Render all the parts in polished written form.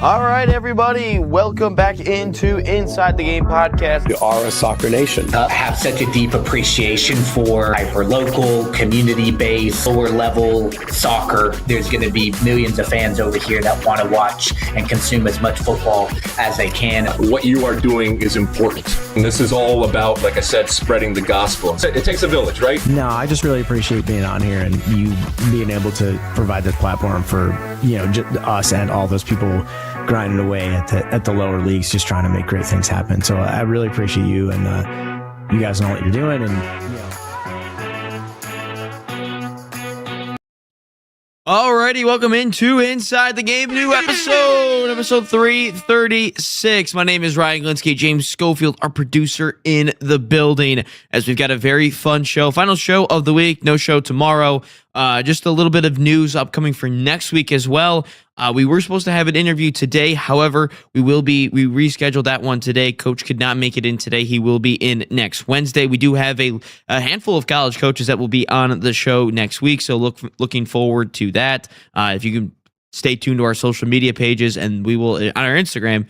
All right, everybody, welcome back into Inside the Game podcast. You are a soccer nation. Have such a deep appreciation for hyper-local, community-based, lower-level soccer. There's going to be millions of fans over here that want to watch and consume as much football as they can. What you are doing is important. And this is all about, like I said, spreading the gospel. It takes a village, right? No, I just really appreciate being on here and you being able to provide this platform for, us and all those people grinding away at the lower leagues, just trying to make great things happen. So I really appreciate you and you guys know what you're doing. Alrighty, welcome into Inside the Game, new episode 336. My name is Ryan Glinsky, James Schofield, our producer in the building, as we've got a very fun show. Final show of the week, no show tomorrow. Just a little bit of news upcoming for next week as well. We were supposed to have an interview today. However, we rescheduled that one today. Coach could not make it in today. He will be in next Wednesday. We do have a handful of college coaches that will be on the show next week. So looking forward to that. If you can stay tuned to our social media pages, and we will on our Instagram.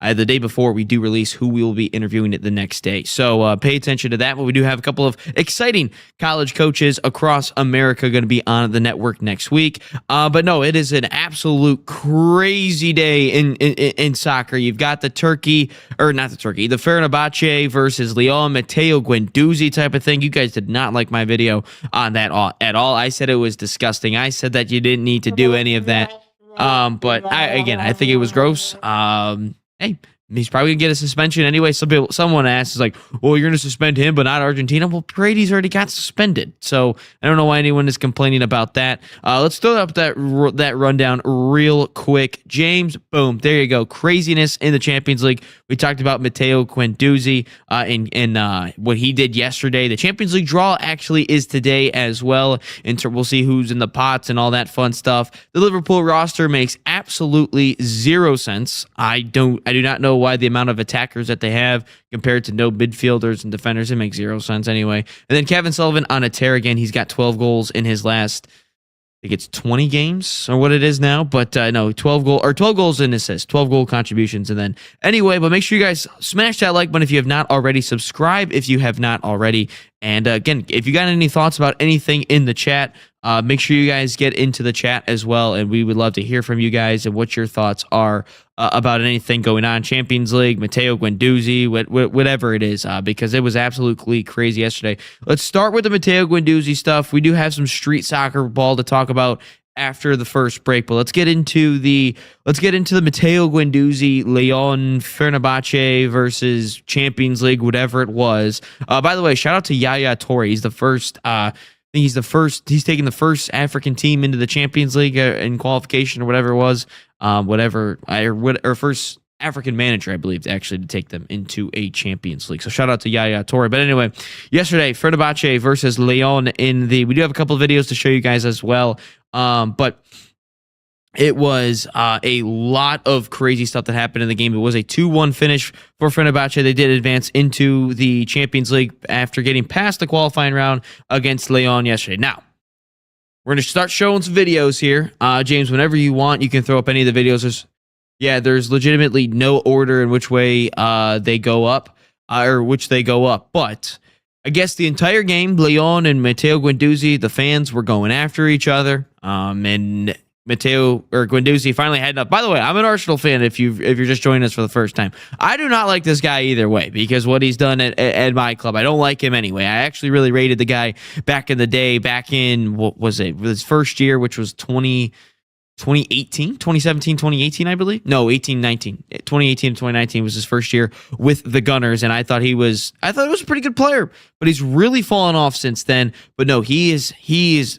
The day before, we do release who we will be interviewing it the next day. So pay attention to that. But we do have a couple of exciting college coaches across America going to be on the network next week. But no, it is an absolute crazy day in soccer. You've got the Fenerbahce versus Leon Matteo Guendouzi type of thing. You guys did not like my video on that at all. I said it was disgusting. I said that you didn't need to do any of that. But I think it was gross. Hey, he's probably going to get a suspension anyway. Someone asked, like, well, you're going to suspend him, but not Argentina. Well, Brady's already got suspended. So I don't know why anyone is complaining about that. Let's throw up that rundown real quick. James, boom, there you go. Craziness in the Champions League. We talked about Matteo Guendouzi and what he did yesterday. The Champions League draw actually is today as well. We'll see who's in the pots and all that fun stuff. The Liverpool roster makes absolutely zero sense. I do not know why the amount of attackers that they have compared to no midfielders and defenders, it makes zero sense anyway. And then Kevin Sullivan on a tear again. He's got 12 goals in his last, I think it's 20 games or what it is now, but no, 12 goals in assists, 12 goal contributions. And then anyway, but make sure you guys smash that like button if you have not already. Subscribe if you have not already. And again, if you got any thoughts about anything in the chat, make sure you guys get into the chat as well. And we would love to hear from you guys and what your thoughts are about anything going on. Champions League, Matteo Guendouzi, whatever it is, because it was absolutely crazy yesterday. Let's start with the Matteo Guendouzi stuff. We do have some street soccer ball to talk about after the first break, but let's get into the Matteo Guendouzi, Leon Fenerbahce versus Champions League, whatever it was. By the way, shout out to Yaya Toure. He's the first. He's taking the first African team into the Champions League in qualification or whatever it was. Or first African manager, I believe, actually to take them into a Champions League. So shout out to Yaya Toure. But anyway, yesterday, Fenerbahce versus Leon we do have a couple of videos to show you guys as well. But it was a lot of crazy stuff that happened in the game. It was a 2-1 finish for Fenerbahce. They did advance into the Champions League after getting past the qualifying round against Leon yesterday. Now, we're going to start showing some videos here. James, whenever you want, you can throw up any of the videos. There's legitimately no order in which way they go up, or which they go up. But I guess the entire game, Leon and Matteo Guendouzi, the fans were going after each other. And Guendouzi finally had enough. By the way, I'm an Arsenal fan if you're just joining us for the first time. I do not like this guy either way, because what he's done at my club, I don't like him anyway. I actually really rated the guy back in the day, back in, what was it, his first year, which was 2017, 2018, I believe. No, 2018 and 2019 was his first year with the Gunners, and I thought he was a pretty good player, but he's really fallen off since then. But no, he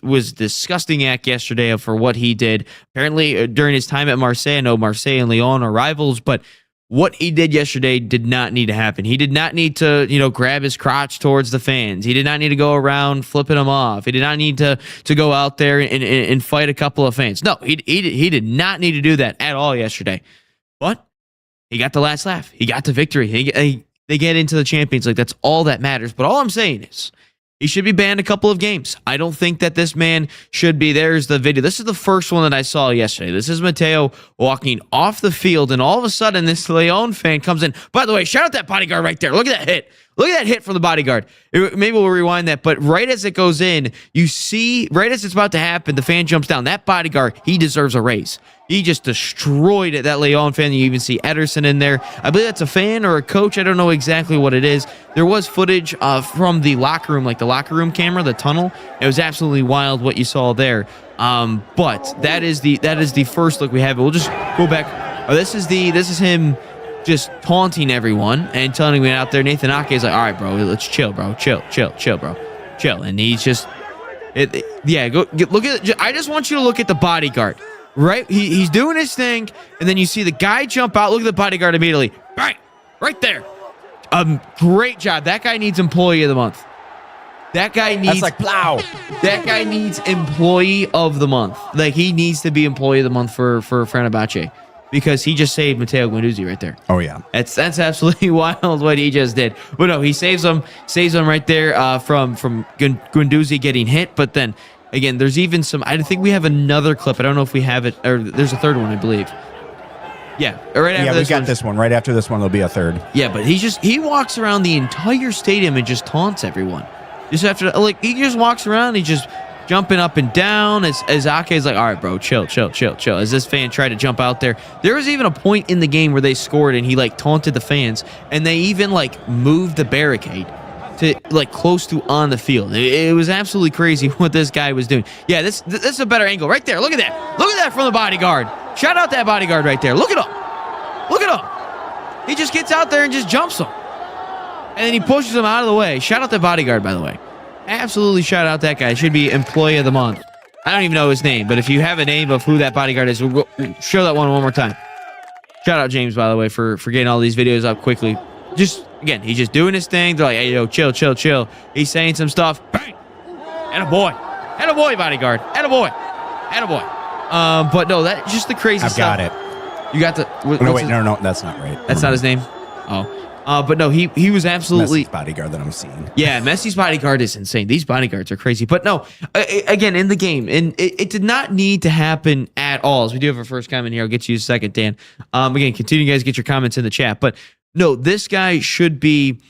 was disgusting act yesterday for what he did. Apparently, during his time at Marseille, I know Marseille and Lyon are rivals, but what he did yesterday did not need to happen. He did not need to, grab his crotch towards the fans. He did not need to go around flipping them off. He did not need to go out there and fight a couple of fans. No, he did not need to do that at all yesterday. But he got the last laugh. He got the victory. They get into the Champions League. That's all that matters. But all I'm saying is, He should be banned a couple of games. I don't think that this man should be. There's the video. This is the first one that I saw yesterday. This is Mateo walking off the field, and all of a sudden, this Leon fan comes in. By the way, shout out that bodyguard right there. Look at that hit. Look at that hit from the bodyguard. Maybe we'll rewind that, but right as it goes in, you see, right as it's about to happen, the fan jumps down. That bodyguard, he deserves a raise. He just destroyed it, that Leon fan. You even see Ederson in there. I believe that's a fan or a coach. I don't know exactly what it is. There was footage from the locker room, like the locker room camera, the tunnel. It was absolutely wild what you saw there. But that is the first look we have. We'll just go back. This is him just taunting everyone and telling me out there. Nathan Ake is like, all right, bro, let's chill, bro. Chill, bro. Chill. And he's just, look at, I just want you to look at the bodyguard, right? He's doing his thing, and then you see the guy jump out. Look at the bodyguard immediately. Right there. Great job. That guy needs employee of the month. That guy needs, that's like plow. That guy needs employee of the month. Like, he needs to be employee of the month for Fenerbahce, because he just saved Matteo Guendouzi right there. Oh yeah, that's absolutely wild what he just did. But no, he saves him right there from Guendouzi getting hit. But then again, there's even some. I think we have another clip. I don't know if we have it, or there's a third one, I believe. Yeah, right after we got this one. Right after this one, there'll be a third. Yeah, but he walks around the entire stadium and just taunts everyone. Just after, like, he just walks around, he just jumping up and down as Ake is like, all right, bro, chill. As this fan tried to jump out there. There was even a point in the game where they scored and he like taunted the fans, and they even like moved the barricade to like close to on the field. It was absolutely crazy what this guy was doing. Yeah, this is a better angle right there. Look at that. Look at that from the bodyguard. Shout out that bodyguard right there. Look at him. He just gets out there and just jumps him. And then he pushes him out of the way. Shout out that bodyguard, by the way. Absolutely shout out that guy. Should be employee of the month. I don't even know his name, but if you have a name of who that bodyguard is, we'll show that one more time. Shout out James, by the way, for getting all these videos up quickly. Just, again, he's just doing his thing. They're like, hey, yo, chill. He's saying some stuff. Bang! Attaboy, bodyguard. Attaboy. But no, that's just the crazy stuff. I've got it. You got the... No, that's not right. That's not his name? Oh. But no, he was absolutely Messi's bodyguard that I'm seeing. Yeah, Messi's bodyguard is insane. These bodyguards are crazy. But no, again, in the game, and it did not need to happen at all. As we do have our first comment here, I'll get you in a second, Dan. Again, continue, guys, get your comments in the chat. But no, this guy should be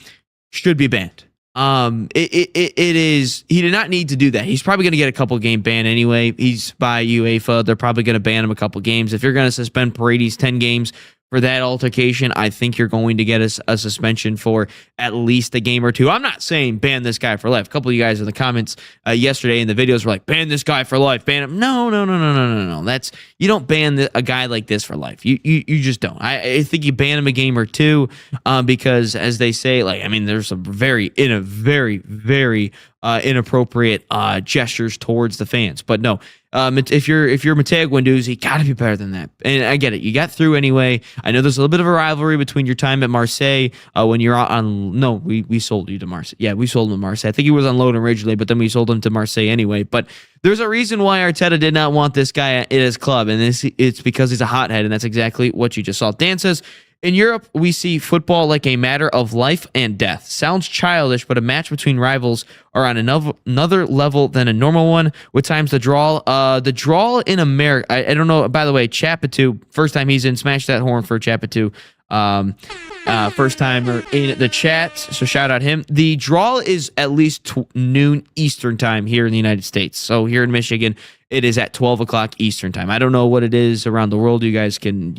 banned. It is. He did not need to do that. He's probably going to get a couple game ban anyway. He's by UEFA. They're probably going to ban him a couple games. If you're going to suspend Paredes 10 games for that altercation, I think you're going to get a suspension for at least a game or two. I'm not saying ban this guy for life. A couple of you guys in the comments yesterday in the videos were like, ban this guy for life, ban him. No. That's, you don't ban a guy like this for life. You just don't. I think you ban him a game or two because, as they say, like, I mean, there's some very inappropriate gestures towards the fans. But no, if you're Matteo Guendouzi, gotta be better than that. And I get it, you got through anyway. I know there's a little bit of a rivalry between your time at Marseille when you're on. No, we sold you to Marseille. Yeah, we sold him to Marseille. I think he was on loan originally, but then we sold him to Marseille anyway. But there's a reason why Arteta did not want this guy at his club, and it's because he's a hothead, and that's exactly what you just saw. Dan says, in Europe, we see football like a matter of life and death. Sounds childish, but a match between rivals are on another level than a normal one. With times the draw in America, I don't know. By the way, Chapitou, first time he's in, smash that horn for Chapitou. First timer in the chat, so shout out him. The draw is at least noon Eastern time here in the United States. So here in Michigan, it is at 12 o'clock Eastern time. I don't know what it is around the world. You guys can,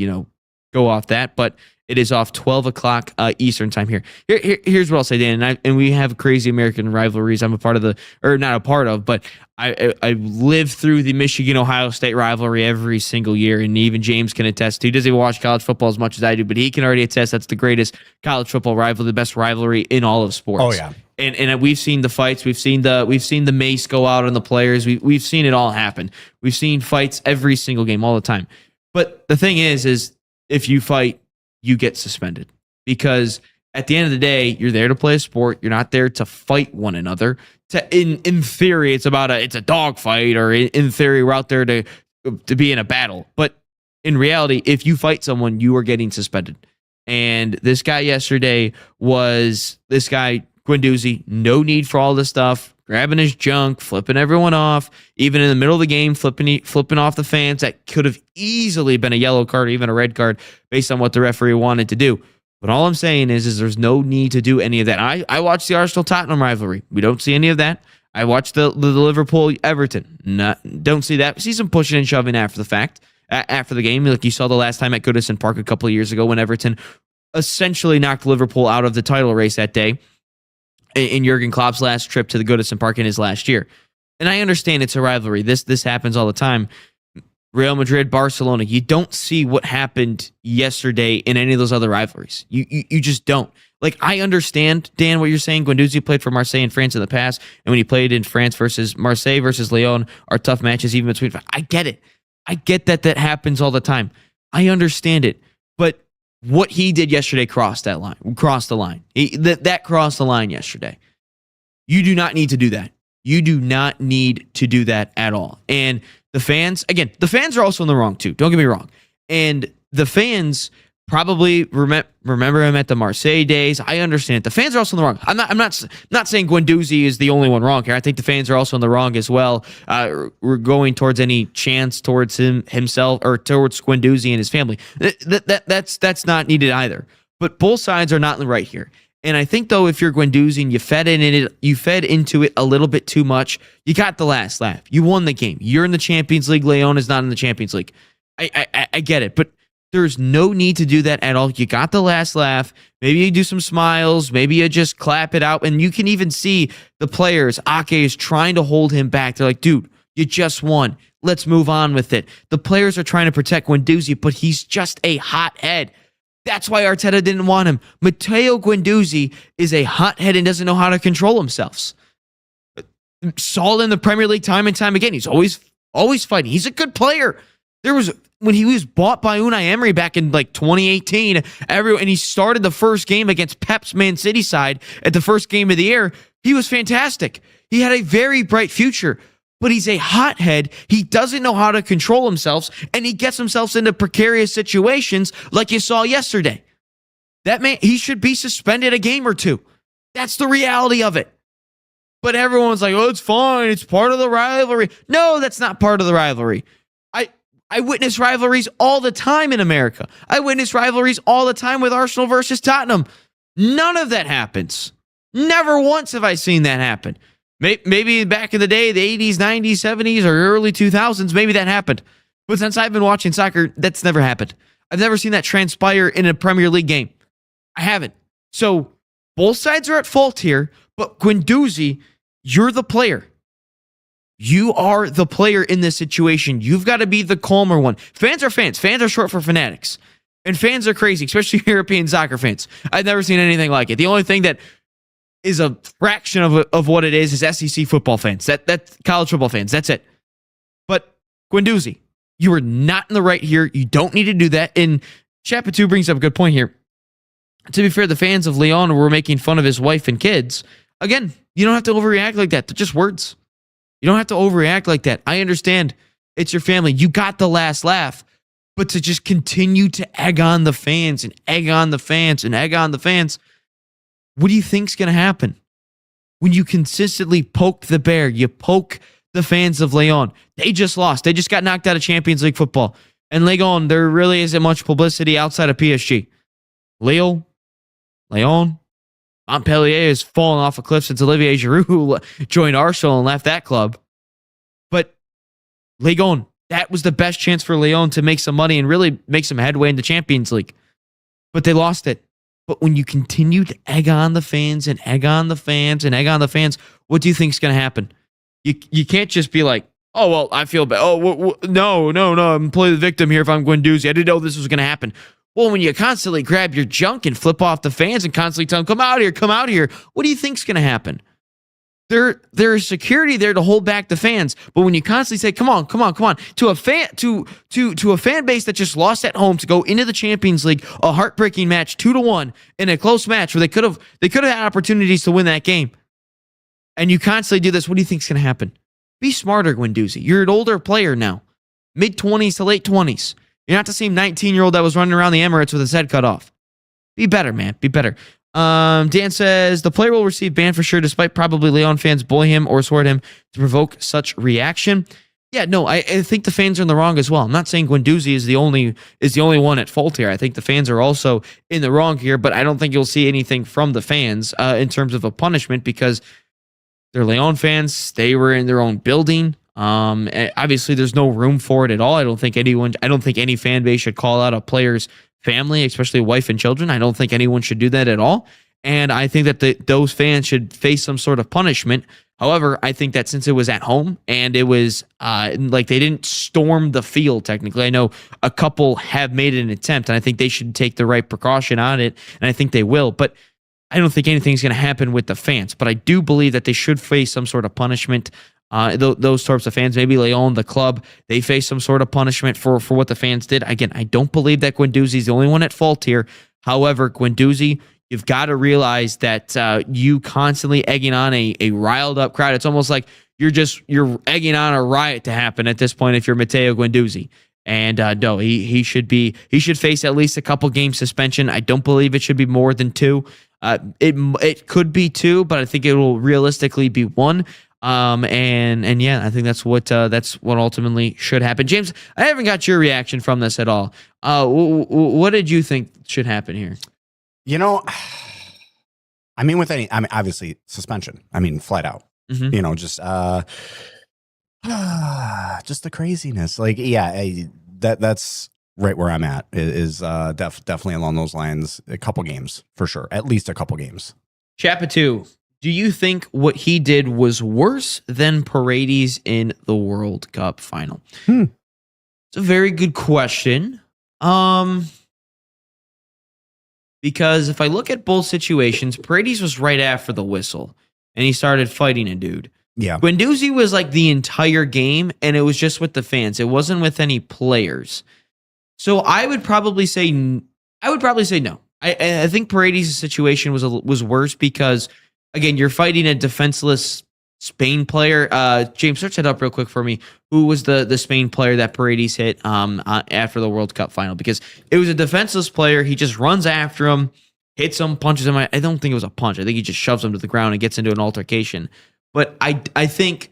go off that, but it is off 12 o'clock Eastern time here. Here's what I'll say, Dan, and we have crazy American rivalries. I'm a part of not a part of, but I live through the Michigan-Ohio State rivalry every single year, and even James can attest to. He doesn't even watch college football as much as I do, but he can already attest that's the greatest college football rivalry, the best rivalry in all of sports. Oh yeah. And we've seen the fights, we've seen the mace go out on the players, we've seen it all happen. We've seen fights every single game all the time. But the thing is if you fight, you get suspended, because at the end of the day, you're there to play a sport. You're not there to fight one another. In theory, it's a dog fight, or in theory, we're out there to be in a battle. But in reality, if you fight someone, you are getting suspended. And this guy yesterday Guendouzi, no need for all this stuff. grabbing his junk, flipping everyone off, even in the middle of the game, flipping off the fans. That could have easily been a yellow card or even a red card based on what the referee wanted to do. But all I'm saying is there's no need to do any of that. I watched the Arsenal-Tottenham rivalry. We don't see any of that. I watched the Liverpool-Everton. Don't see that. See some pushing and shoving after the fact, after the game, like you saw the last time at Goodison Park a couple of years ago when Everton essentially knocked Liverpool out of the title race that day in Jurgen Klopp's last trip to the Goodison Park in his last year. And I understand it's a rivalry. This happens all the time. Real Madrid, Barcelona, you don't see what happened yesterday in any of those other rivalries. You just don't. Like, I understand, Dan, what you're saying. Guendouzi played for Marseille in France in the past, and when he played in France versus Marseille versus Lyon are tough matches even between. I get it. I get that happens all the time. I understand it. But what he did yesterday crossed the line. That crossed the line yesterday. You do not need to do that. You do not need to do that at all. And the fans are also in the wrong too. Don't get me wrong. And the fans probably remember him at the Marseille days. I understand it. The fans are also in the wrong. I'm not saying Guendouzi is the only one wrong here. I think the fans are also in the wrong as well. We're going towards any chance towards himself or towards Guendouzi and his family. That's not needed either. But both sides are not right here. And I think, though, if you're Guendouzi and you fed into it a little bit too much, you got the last laugh. You won the game. You're in the Champions League. Lyon is not in the Champions League. I get it, but there's no need to do that at all. You got the last laugh. Maybe you do some smiles. Maybe you just clap it out. And you can even see the players. Ake is trying to hold him back. They're like, dude, you just won. Let's move on with it. The players are trying to protect Guendouzi, but he's just a hothead. That's why Arteta didn't want him. Matteo Guendouzi is a hothead and doesn't know how to control himself. Saw it in the Premier League time and time again. He's always fighting. He's a good player. When he was bought by Unai Emery back in like 2018, and he started the first game against Pep's Man City side at the first game of the year, he was fantastic. He had a very bright future. But he's a hothead. He doesn't know how to control himself, and he gets himself into precarious situations like you saw yesterday. That man, he should be suspended a game or two. That's the reality of it. But everyone's like, oh, it's fine. It's part of the rivalry. No, that's not part of the rivalry. I witness rivalries all the time in America. I witness rivalries all the time with Arsenal versus Tottenham. None of that happens. Never once have I seen that happen. Maybe back in the day, the 80s, 90s, 70s, or early 2000s, maybe that happened. But since I've been watching soccer, that's never happened. I've never seen that transpire in a Premier League game. I haven't. So both sides are at fault here, but Guendouzi, you're the player. You are the player in this situation. You've got to be the calmer one. Fans are fans. Fans are short for fanatics. And fans are crazy, especially European soccer fans. I've never seen anything like it. The only thing that is a fraction of what it is SEC football fans. That's college football fans. That's it. But Guendouzi, you are not in the right here. You don't need to do that. And Chapitou brings up a good point here. To be fair, the fans of Lyon were making fun of his wife and kids. Again, you don't have to overreact like that. They're just words. You don't have to overreact like that. I understand it's your family. You got the last laugh. But to just continue to egg on the fans and egg on the fans and egg on the fans, what do you think's going to happen? When you consistently poke the bear, you poke the fans of Lyon. They just lost. They just got knocked out of Champions League football. And Lyon, there really isn't much publicity outside of PSG. Lyon, Montpellier has fallen off a cliff since Olivier Giroud joined Arsenal and left that club. But Lyon, that was the best chance for Lyon to make some money and really make some headway in the Champions League. But they lost it. But when you continue to egg on the fans and egg on the fans and egg on the fans, what do you think is going to happen? You can't just be like, oh, well, I feel bad. Oh, no, I'm playing the victim here if I'm Guendouzi. I didn't know this was going to happen. Well, when you constantly grab your junk and flip off the fans and constantly tell them, come out here, what do you think's going to happen? There is security there to hold back the fans, but when you constantly say, come on, to a fan base that just lost at home to go into the Champions League, a heartbreaking match, 2-1 in a close match where they could have had opportunities to win that game, and you constantly do this, what do you think's going to happen? Be smarter, Guendouzi. You're an older player now, mid-20s to late 20s. You're not the same 19-year-old that was running around the Emirates with his head cut off. Be better, man. Be better. Dan says the player will receive ban for sure, despite probably Leon fans bully him or swear at him to provoke such reaction. Yeah, no, I think the fans are in the wrong as well. I'm not saying Guendouzi is the only one at fault here. I think the fans are also in the wrong here, but I don't think you'll see anything from the fans in terms of a punishment because they're Leon fans. They were in their own building. Obviously, there's no room for it at all. I don't think any fan base should call out a player's family, especially wife and children. I don't think anyone should do that at all. And I think that those fans should face some sort of punishment. However, I think that since it was at home and it was like they didn't storm the field technically. I know a couple have made an attempt, and I think they should take the right precaution on it, and I think they will. But I don't think anything's going to happen with the fans. But I do believe that they should face some sort of punishment. Those types of fans, maybe Leon, the club, they face some sort of punishment for what the fans did. Again, I don't believe that Guendouzi is the only one at fault here. However, Guendouzi, you've got to realize that you constantly egging on a riled up crowd. It's almost like you're egging on a riot to happen at this point if you're Matteo Guendouzi. And no, he should face at least a couple game suspension. I don't believe it should be more than 2. It could be 2, but I think it will realistically be 1. And yeah, I think that's what ultimately should happen. James, I haven't got your reaction from this at all. What did you think should happen here? Obviously suspension. Flat out. Mm-hmm. Just the craziness. Like, yeah, that's right where I'm at. Is definitely along those lines. A couple games for sure. At least a couple games. Chapter 2. Do you think what he did was worse than Paredes in the World Cup final? It's a very good question. Because if I look at both situations, Paredes was right after the whistle, and he started fighting a dude. Yeah. Guendouzi was like the entire game, and it was just with the fans. It wasn't with any players. So I would probably say no. I think Paredes' situation was worse because, again, you're fighting a defenseless Spain player. James, search that up real quick for me. Who was the Spain player that Paredes hit after the World Cup final? Because it was a defenseless player. He just runs after him, hits him, punches him. I don't think it was a punch. I think he just shoves him to the ground and gets into an altercation. But I think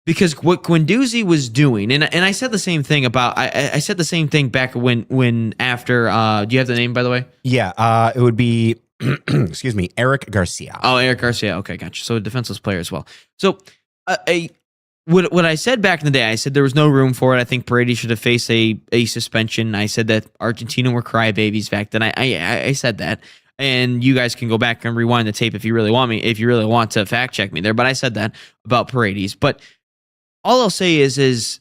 because what Guendouzi was doing, and I said the same thing about I said the same thing back when after. Do you have the name, by the way? Yeah, it would be. Excuse me, Eric Garcia. Oh, Eric Garcia. Okay, gotcha. So a defenseless player as well. So what I said back in the day, I said there was no room for it. I think Paredes should have faced a suspension. I said that Argentina were crybabies back then. I said that. And you guys can go back and rewind the tape if you really want to fact check me there. But I said that about Paredes. But all I'll say is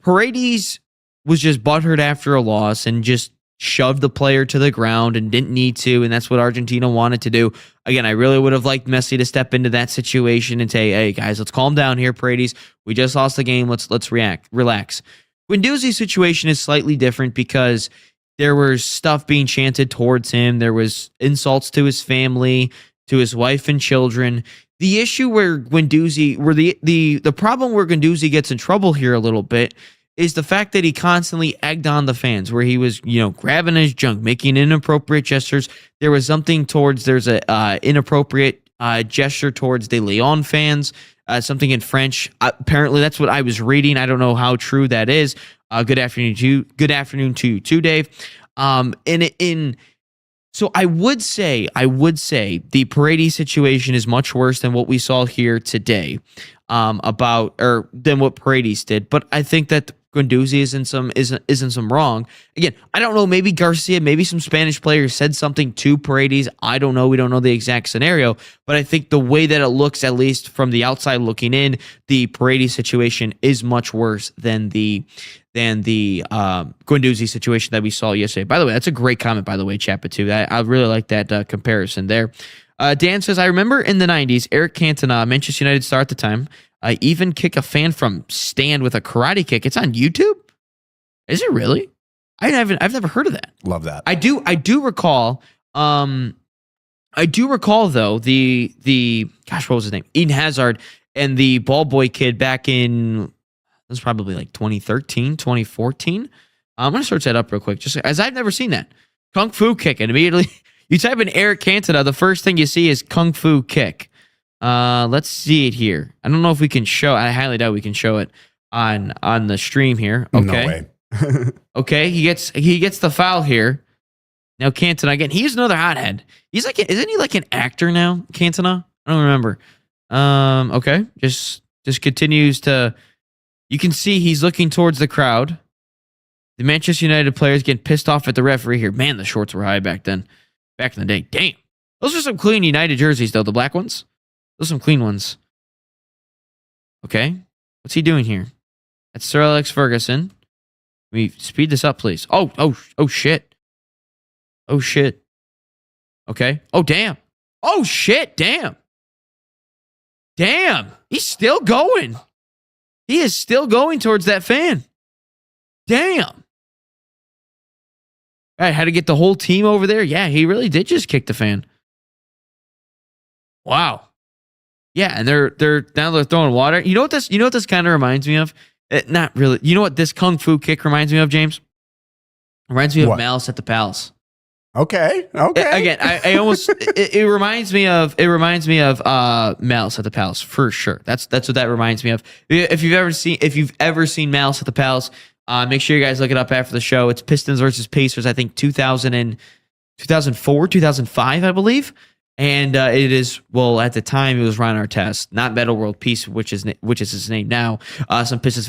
Paredes was just butthurt after a loss and just shoved the player to the ground and didn't need to, and that's what Argentina wanted to do. Again, I really would have liked Messi to step into that situation and say, hey, guys, let's calm down here, Paredes. We just lost the game. Let's relax. Guendouzi's situation is slightly different because there was stuff being chanted towards him. There was insults to his family, to his wife and children. The issue where the problem where Guendouzi gets in trouble here a little bit is the fact that he constantly egged on the fans, where he was, grabbing his junk, making inappropriate gestures. There's a inappropriate gesture towards the Leon fans, something in French. Apparently, that's what I was reading. I don't know how true that is. Good afternoon to you too, Dave. So I would say the Paredes situation is much worse than what we saw here today, than what Paredes did. But I think that Guendouzi isn't some wrong. Again, I don't know. Maybe Garcia, maybe some Spanish players said something to Paredes. I don't know. We don't know the exact scenario, but I think the way that it looks, at least from the outside looking in, the Paredes situation is much worse than the Guendouzi situation that we saw yesterday. By the way, that's a great comment. By the way, Chappa too. I really like that comparison there. Dan says, I remember in the 90s, Eric Cantona, Manchester United star at the time, even kick a fan from stand with a karate kick. It's on YouTube? Is it really? I've never heard of that. Love that. I do recall though the gosh, what was his name? Eden Hazard and the ball boy kid back in, it was probably like 2013, 2014. I'm going to search that up real quick, just as I've never seen that. Kung Fu kick, and immediately You type in Eric Cantona, the first thing you see is Kung Fu Kick. Let's see it here. I don't know if we can show. I highly doubt we can show it on the stream here. Okay. No way. Okay, he gets the foul here. Now Cantona again. He's another hothead. He's like, isn't he like an actor now? Cantona? I don't remember. Okay, just continues to. You can see he's looking towards the crowd. The Manchester United players getting pissed off at the referee here. Man, the shorts were high back then. Back in the day. Damn, those are some clean United jerseys though. The black ones. Those are some clean ones. Okay, what's he doing here? That's Sir Alex Ferguson. Can we speed this up, please? Oh shit. Oh shit. Okay. Oh damn. Oh shit. Damn. Damn. He's still going. He is still going towards that fan. Damn. All right, had to get the whole team over there. Yeah, he really did just kick the fan. Wow. Yeah, and they're throwing water. You know what this kind of reminds me of? Not really. You know what this Kung Fu Kick reminds me of, James? Reminds me of What? Malice at the Palace. Okay. Again, I almost it reminds me of Malice at the Palace for sure. That's what that reminds me of. If you've ever seen Malice at the Palace, make sure you guys look it up after the show. It's Pistons versus Pacers. I think 2004, 2005, I believe. And it is, well, at the time it was Ron Artest, not Metal World Peace, which is his name now. Some Pistons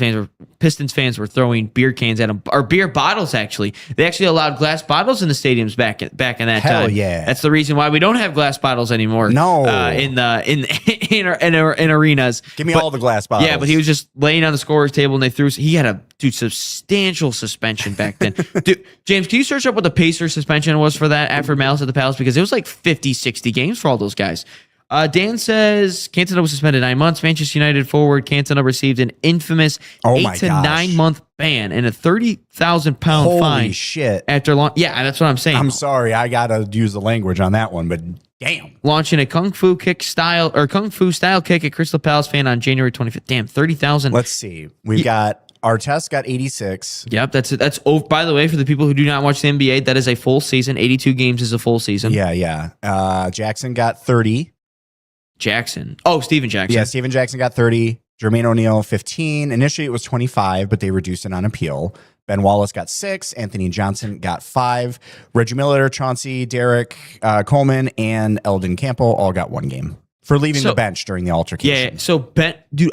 fans were throwing beer cans at him, or beer bottles. Actually, they actually allowed glass bottles in the stadiums back in that Hell time. yeah. That's the reason why we don't have glass bottles anymore. No. In arenas. Give me all the glass bottles. Yeah, but he was just laying on the scorer's table, and they threw. He had a substantial suspension back then. Dude, James, can you search up what the Pacers suspension was for that after Malice at the Palace? Because it was like 50, 60 games for all those guys. Dan says Cantona was suspended 9 months. Manchester United forward Cantona received an infamous 8 to 9 month ban and a £30,000 Holy fine. shit. After yeah, that's what I'm saying. I'm sorry, I gotta use the language on that one, but damn. Launching a Kung Fu style kick at Crystal Palace fan on January 25th. Damn, 30,000. Let's see. We've got Artest got 86. Yep, that's it. That's by the way, for the people who do not watch the NBA, that is a full season. 82 games is a full season. Yeah. Jackson got 30. Jackson. Oh, Steven Jackson. Yeah, Steven Jackson got 30. Jermaine O'Neal 15. Initially it was 25, but they reduced it on appeal. Ben Wallace got 6. Anthony Johnson got 5. Reggie Miller, Chauncey, Derek Coleman, and Eldon Campbell all got 1 game for leaving the bench during the altercation. Yeah. So dude,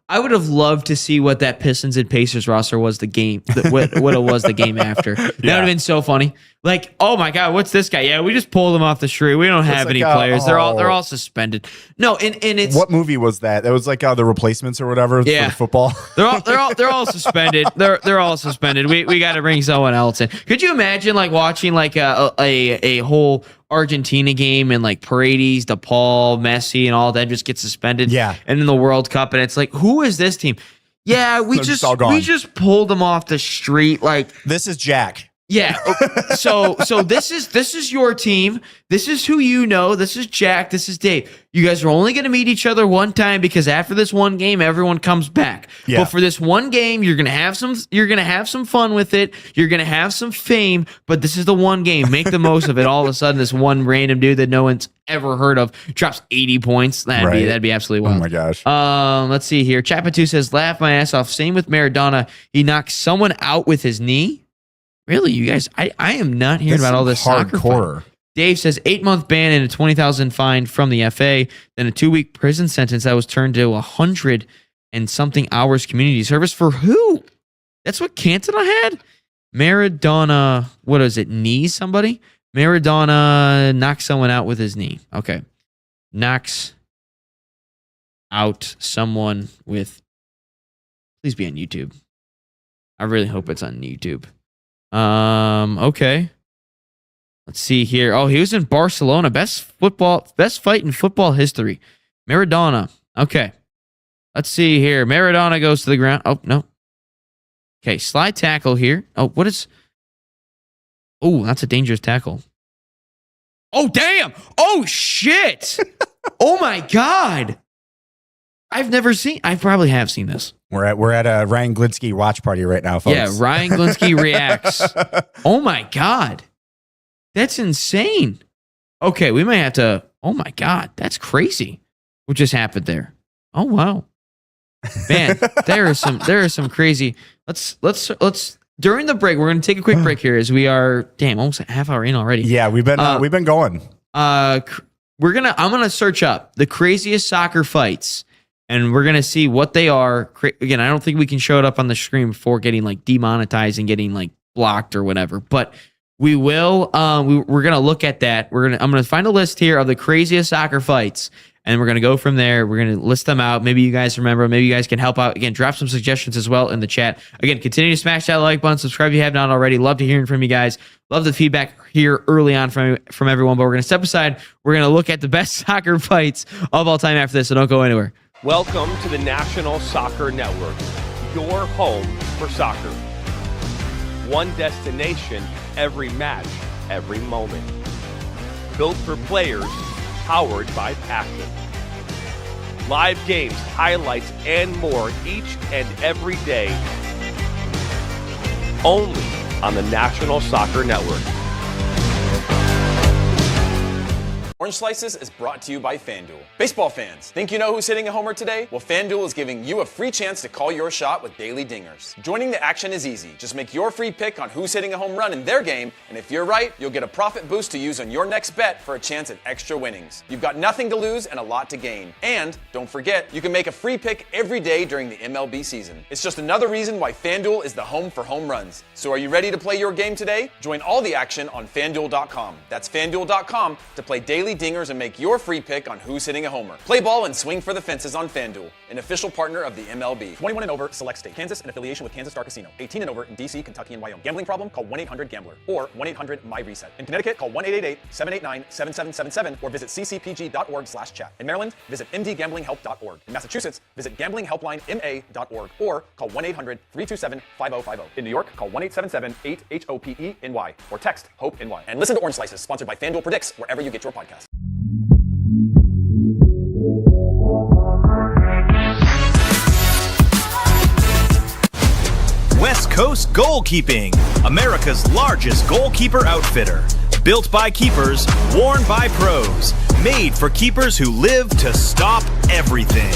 I would have loved to see what that Pistons and Pacers roster was what it was the game after. That would have been so funny. Like, oh my God, what's this guy? Yeah, we just pulled him off the street. We don't have any players. They're all suspended. No, and it's what movie was that? That was like The Replacements or whatever for the football. They're all suspended. They're all suspended. We got to bring someone else in. Could you imagine like watching like a whole Argentina game and like Paredes, DePaul, Messi, and all that just get suspended? Yeah. And then the World Cup, and it's like, who is this team? Yeah, we just pulled them off the street. Like, this is Jack. Yeah. So this is your team. This is who you know. This is Jack. This is Dave. You guys are only going to meet each other one time because after this one game, everyone comes back. Yeah. But for this one game, you're gonna have some fun with it. You're gonna have some fame. But this is the one game. Make the most of it. All of a sudden, this one random dude that no one's ever heard of drops 80 points. That'd be absolutely wild. Oh my gosh. Let's see here. Chapatu says, laugh my ass off. Same with Maradona. He knocked someone out with his knee. Really, you guys? I am not hearing about all this soccer hardcore. Dave says 8-month ban and a 20,000 fine from the FA, then a 2-week prison sentence that was turned to 100 and something hours community service for who? That's what Cantona had. Maradona, what is it? Knee somebody? Maradona knocks someone out with his knee. Okay, knocks out someone with. Please be on YouTube. I really hope it's on YouTube. Okay. Let's see here. Oh, he was in Barcelona. Best fight in football history. Maradona. Okay. Let's see here. Maradona goes to the ground. Oh, no. Okay, slide tackle here. Oh, what is... Oh, that's a dangerous tackle. Oh, damn! Oh, shit! Oh, my God! I probably have seen this. We're at a Ryan Glinsky watch party right now, folks. Yeah, Ryan Glinsky reacts. Oh my God. That's insane. Okay, we may have to. Oh my God, that's crazy. What just happened there? Oh wow, man, there are some crazy. Let's during the break. We're gonna take a quick break here as we are almost a half hour in already. Yeah, we've been going. I'm gonna search up the craziest soccer fights, and we're gonna see what they are. Again, I don't think we can show it up on the screen before getting like demonetized and getting like blocked or whatever, but we will. We're gonna look at that. I'm gonna find a list here of the craziest soccer fights, and we're gonna go from there. We're gonna list them out. Maybe you guys remember. Maybe you guys can help out. Again, drop some suggestions as well in the chat. Again, continue to smash that like button. Subscribe if you have not already. Love to hearing from you guys. Love the feedback here early on from everyone. But we're gonna step aside. We're gonna look at the best soccer fights of all time after this. So don't go anywhere. Welcome to the National Soccer Network, your home for soccer. One destination, every match, every moment. Built for players, powered by passion. Live games, highlights, and more each and every day. Only on the National Soccer Network. Orange Slices is brought to you by FanDuel. Baseball fans, think you know who's hitting a homer today? Well, FanDuel is giving you a free chance to call your shot with daily dingers. Joining the action is easy. Just make your free pick on who's hitting a home run in their game, and if you're right, you'll get a profit boost to use on your next bet for a chance at extra winnings. You've got nothing to lose and a lot to gain. And don't forget, you can make a free pick every day during the MLB season. It's just another reason why FanDuel is the home for home runs. So are you ready to play your game today? Join all the action on FanDuel.com. That's FanDuel.com to play daily dingers and make your free pick on who's hitting a homer. Play ball and swing for the fences on FanDuel, an official partner of the MLB. 21 and over, select state. Kansas in affiliation with Kansas Star Casino. 18 and over in DC, Kentucky, and Wyoming. Gambling problem? Call 1-800-GAMBLER or 1-800-MY-RESET. In Connecticut, call 1-888-789-7777 or visit ccpg.org/chat. In Maryland, visit mdgamblinghelp.org. In Massachusetts, visit gamblinghelplinema.org or call 1-800-327-5050. In New York, call 1-877-8-HOPE-NY or text HOPE-NY. And listen to Orange Slices, sponsored by FanDuel Predicts, wherever you get your podcast. West Coast Goalkeeping, America's largest goalkeeper outfitter. Built by keepers, worn by pros. Made for keepers who live to stop everything.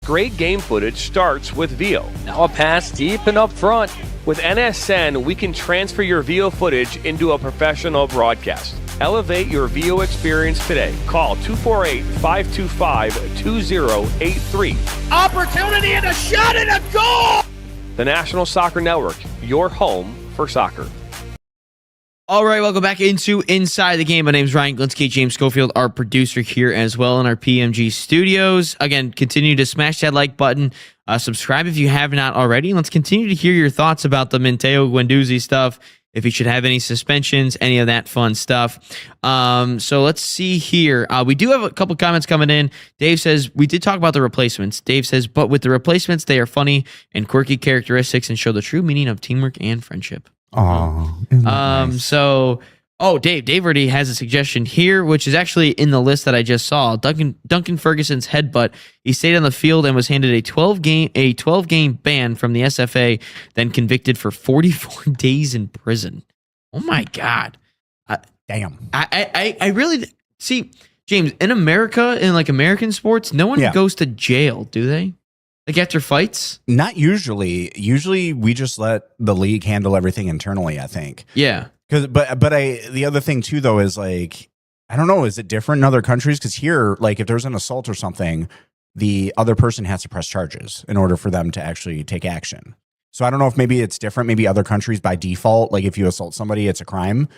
Great game footage starts with Veo. Now a pass deep and up front. With NSN, we can transfer your Veo footage into a professional broadcast. Elevate your Veo experience today. Call 248-525-2083. Opportunity and a shot and a goal! The National Soccer Network, your home for soccer. All right, welcome back into Inside the Game. My name is Ryan Glinsky, James Schofield, our producer here as well in our PMG studios. Again, continue to smash that like button. Subscribe if you have not already. Let's continue to hear your thoughts about the Matteo Guendouzi stuff, if he should have any suspensions, any of that fun stuff. So let's see here. We do have a couple comments coming in. Dave says, we did talk about the replacements. Dave says, but with the replacements, they are funny and quirky characteristics and show the true meaning of teamwork and friendship. Oh, So, Dave already has a suggestion here, which is actually in the list that I just saw. Duncan Ferguson's headbutt. He stayed on the field and was handed a 12 game ban from the SFA, then convicted for 44 days in prison. Oh my God. Damn. I really see, James, in America, in like American sports, no one goes to jail, do they? Like after fights? Not usually. Usually we just let the league handle everything internally, I think. Yeah. But the other thing too, though, is like, I don't know, is it different in other countries? Because here, like if there's an assault or something, the other person has to press charges in order for them to actually take action. So I don't know if maybe it's different. Maybe other countries by default, like if you assault somebody, it's a crime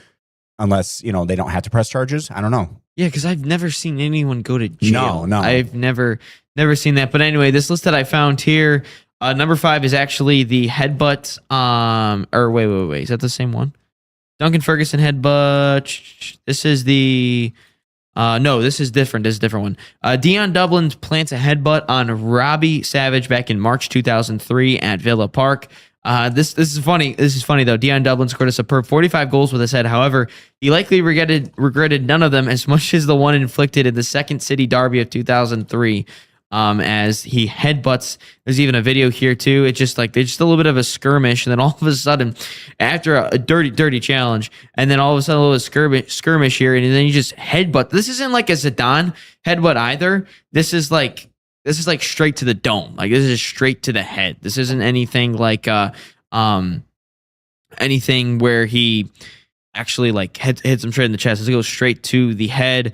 unless, you know, they don't have to press charges. I don't know. Yeah, because I've never seen anyone go to jail. No. I've never seen that. But anyway, this list that I found here, number 5 is actually the headbutt. Or wait. Is that the same one? Duncan Ferguson headbutt. This is the... no, this is different. This is a different one. Dion Dublin plants a headbutt on Robbie Savage back in March 2003 at Villa Park. This is funny. This is funny though. Dion Dublin scored a superb 45 goals with his head. However, he likely regretted none of them as much as the one inflicted in the second City derby of 2003. as he headbutts. There's even a video here too. It's just like, there's just a little bit of a skirmish. And then all of a sudden, after a dirty challenge, and then all of a sudden a little skirmish here. And then you just headbutt. This isn't like a Zidane headbutt either. This is like straight to the dome. Like, this is straight to the head. This isn't anything like, anything where he actually like hits him straight in the chest. This goes straight to the head.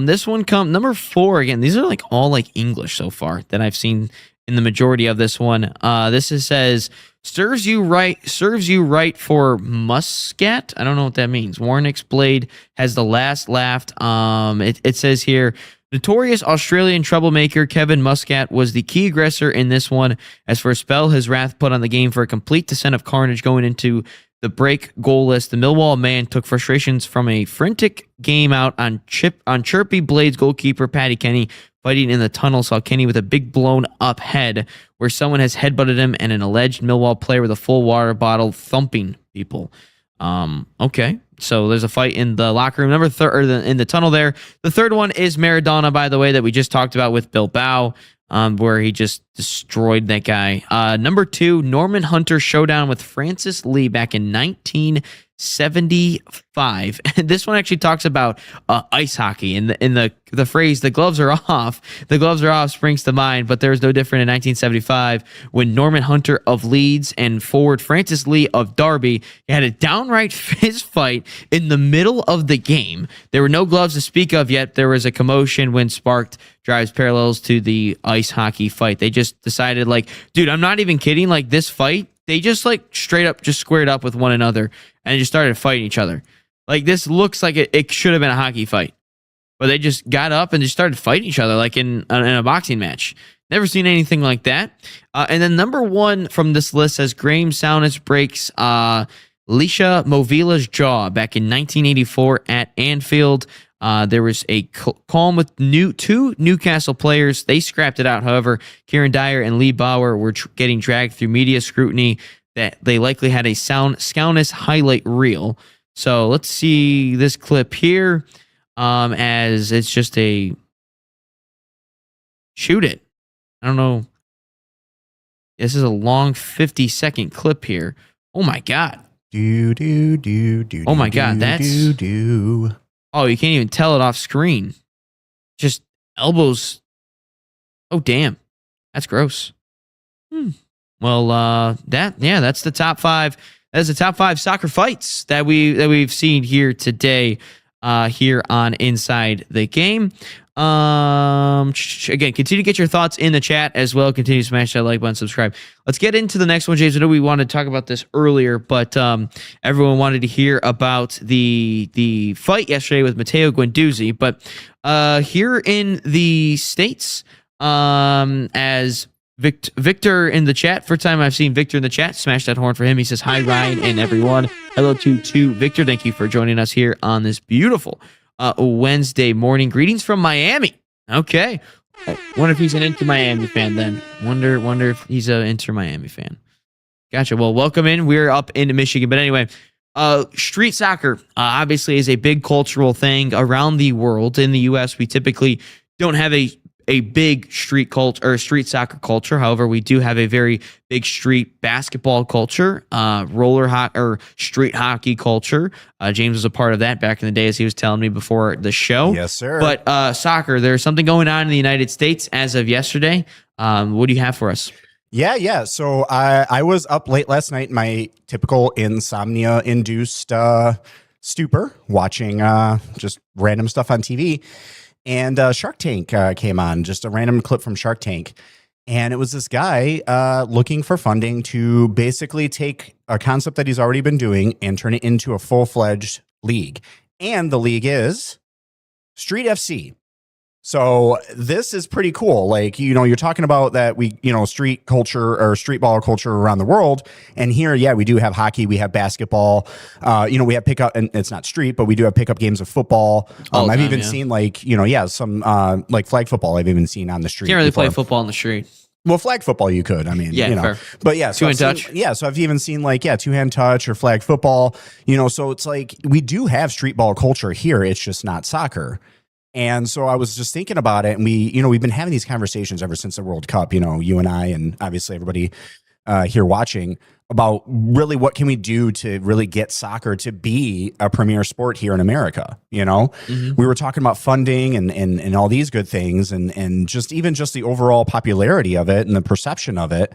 This one number 4 again. These are like all like English so far that I've seen in the majority of this one. Says serves you right for Muscat. I don't know what that means. Warnick's blade has the last laughed. It says here, notorious Australian troublemaker Kevin Muscat was the key aggressor in this one. As for a spell, his wrath put on the game for a complete descent of carnage going into the break goalless. The Millwall man took frustrations from a frantic game out on Chirpy Blades goalkeeper Paddy Kenny. Fighting in the tunnel saw Kenny with a big blown up head where someone has headbutted him, and an alleged Millwall player with a full water bottle thumping people. Okay, so there's a fight in the locker room. In the tunnel there. The third one is Maradona, by the way, that we just talked about with Bilbao, where he just destroyed that guy. Number 2, Norman Hunter showdown with Francis Lee back in 1975. And this one actually talks about ice hockey. In the phrase "the gloves are off," springs to mind. But there was no different in 1975 when Norman Hunter of Leeds and forward Francis Lee of Derby had a downright fist fight in the middle of the game. There were no gloves to speak of yet. There was a commotion when sparked drives parallels to the ice hockey fight. They just decided, like, dude, I'm not even kidding. Like, this fight, they just like straight up just squared up with one another and just started fighting each other. Like, this looks like it should have been a hockey fight, but they just got up and just started fighting each other like in a boxing match. Never seen anything like that. And then number 1 from this list says Graham Souness breaks Lisha Movila's jaw back in 1984 at Anfield. There was a calm with two Newcastle players. They scrapped it out. However, Kieran Dyer and Lee Bauer were getting dragged through media scrutiny that they likely had a Souness highlight reel. So let's see this clip here, as it's just a shoot it. I don't know. This is a long 50-second clip here. Oh my God. Oh my God. That's... Oh, you can't even tell it off screen. Just elbows. Oh, damn. That's gross. Well, that's the top 5. That's the top 5 soccer fights that we've seen here today, here on Inside the Game. Again, continue to get your thoughts in the chat as well. Continue to smash that like button, subscribe. Let's get into the next one, James. I know we wanted to talk about this earlier, but everyone wanted to hear about the fight yesterday with Matteo Guendouzi. But here in the States, as Victor in the chat, first time I've seen Victor in the chat, smash that horn for him. He says, hi, Ryan and everyone. Hello to Victor. Thank you for joining us here on this beautiful Wednesday morning. Greetings from Miami. Okay. I wonder if he's an Inter Miami fan then. Wonder if he's an Inter Miami fan. Gotcha. Well, welcome in. We're up into Michigan. But anyway, street soccer obviously is a big cultural thing around the world. In the U.S., we typically don't have a big street culture or street soccer culture. However, we do have a very big street basketball culture, roller hockey or street hockey culture. James was a part of that back in the day, as he was telling me before the show. Yes, sir. But soccer, there's something going on in the United States as of yesterday. What do you have for us? Yeah. So I was up late last night, my typical insomnia-induced stupor, watching just random stuff on TV. And Shark Tank came on, just a random clip from Shark Tank. And it was this guy looking for funding to basically take a concept that he's already been doing and turn it into a full-fledged league. And the league is Street FC. So this is pretty cool. Like, you're talking about that street culture or street ball culture around the world. And here, we do have hockey. We have basketball. We have pickup, and it's not street, but we do have pickup games of football. I've even seen some like flag football I've even seen on the street. Can't really play football on the street. Well, flag football you could. I mean, fair. But yeah, so two-hand touch. So I've even seen two-hand touch or flag football. So it's like we do have street ball culture here. It's just not soccer. And so I was just thinking about it, and we've been having these conversations ever since the World Cup, you and I, and obviously everybody here watching, about really what can we do to really get soccer to be a premier sport here in America. We were talking about funding and all these good things, and just the overall popularity of it and the perception of it.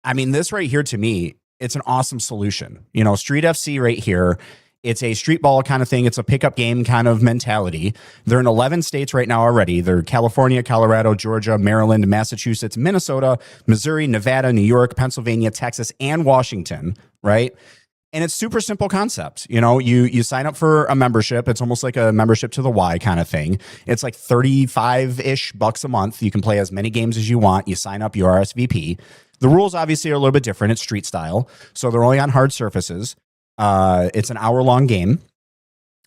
I mean, this right here, to me, it's an awesome solution. Street FC right here, it's a street ball kind of thing. It's a pickup game kind of mentality. They're in 11 states right now already. They're California, Colorado, Georgia, Maryland, Massachusetts, Minnesota, Missouri, Nevada, New York, Pennsylvania, Texas, and Washington, right? And it's super simple concept. You sign up for a membership. It's almost like a membership to the Y kind of thing. It's like $35-ish a month. You can play as many games as you want. You sign up, you RSVP. The rules obviously are a little bit different. It's street style. So they're only on hard surfaces. It's an hour-long game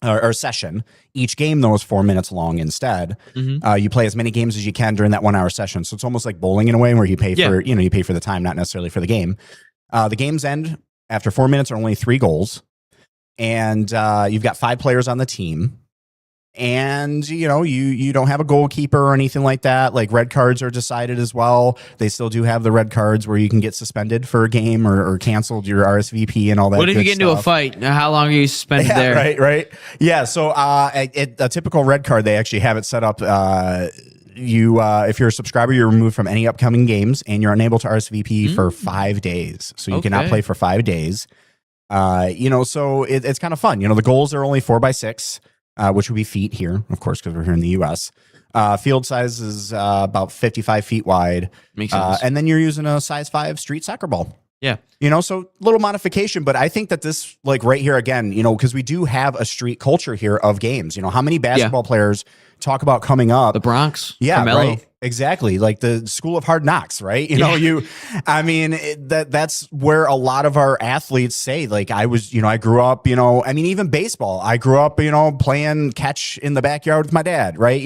or session. Each game, though, is 4 minutes long instead. You play as many games as you can during that 1 hour session. So it's almost like bowling in a way, where you pay for you pay for the time, not necessarily for the game. The games end after 4 minutes, are only 3 goals, and you've got 5 players on the team. And you don't have a goalkeeper or anything like that. Like, red cards are decided as well. They still do have the red cards where you can get suspended for a game or canceled your RSVP and all that. What if you get into a stuff. fight? How long are you suspended there? Right. Yeah. So a typical red card, they actually have it set up. If you're a subscriber, you're removed from any upcoming games, and you're unable to RSVP for 5 days. So you cannot play for 5 days. So it's kind of fun. The goals are only 4x6. Which would be feet here, of course, because we're here in the U.S. Field size is about 55 feet wide. Makes sense. And then you're using a size 5 street soccer ball. Yeah. So little modification, but I think that this, like right here again, because we do have a street culture here of games. How many basketball players talk about coming up? The Bronx. Yeah, Carmelo. right. Exactly. Like the School of Hard Knocks, right? That's where a lot of our athletes say, like, I grew up, even baseball. I grew up, playing catch in the backyard with my dad, right?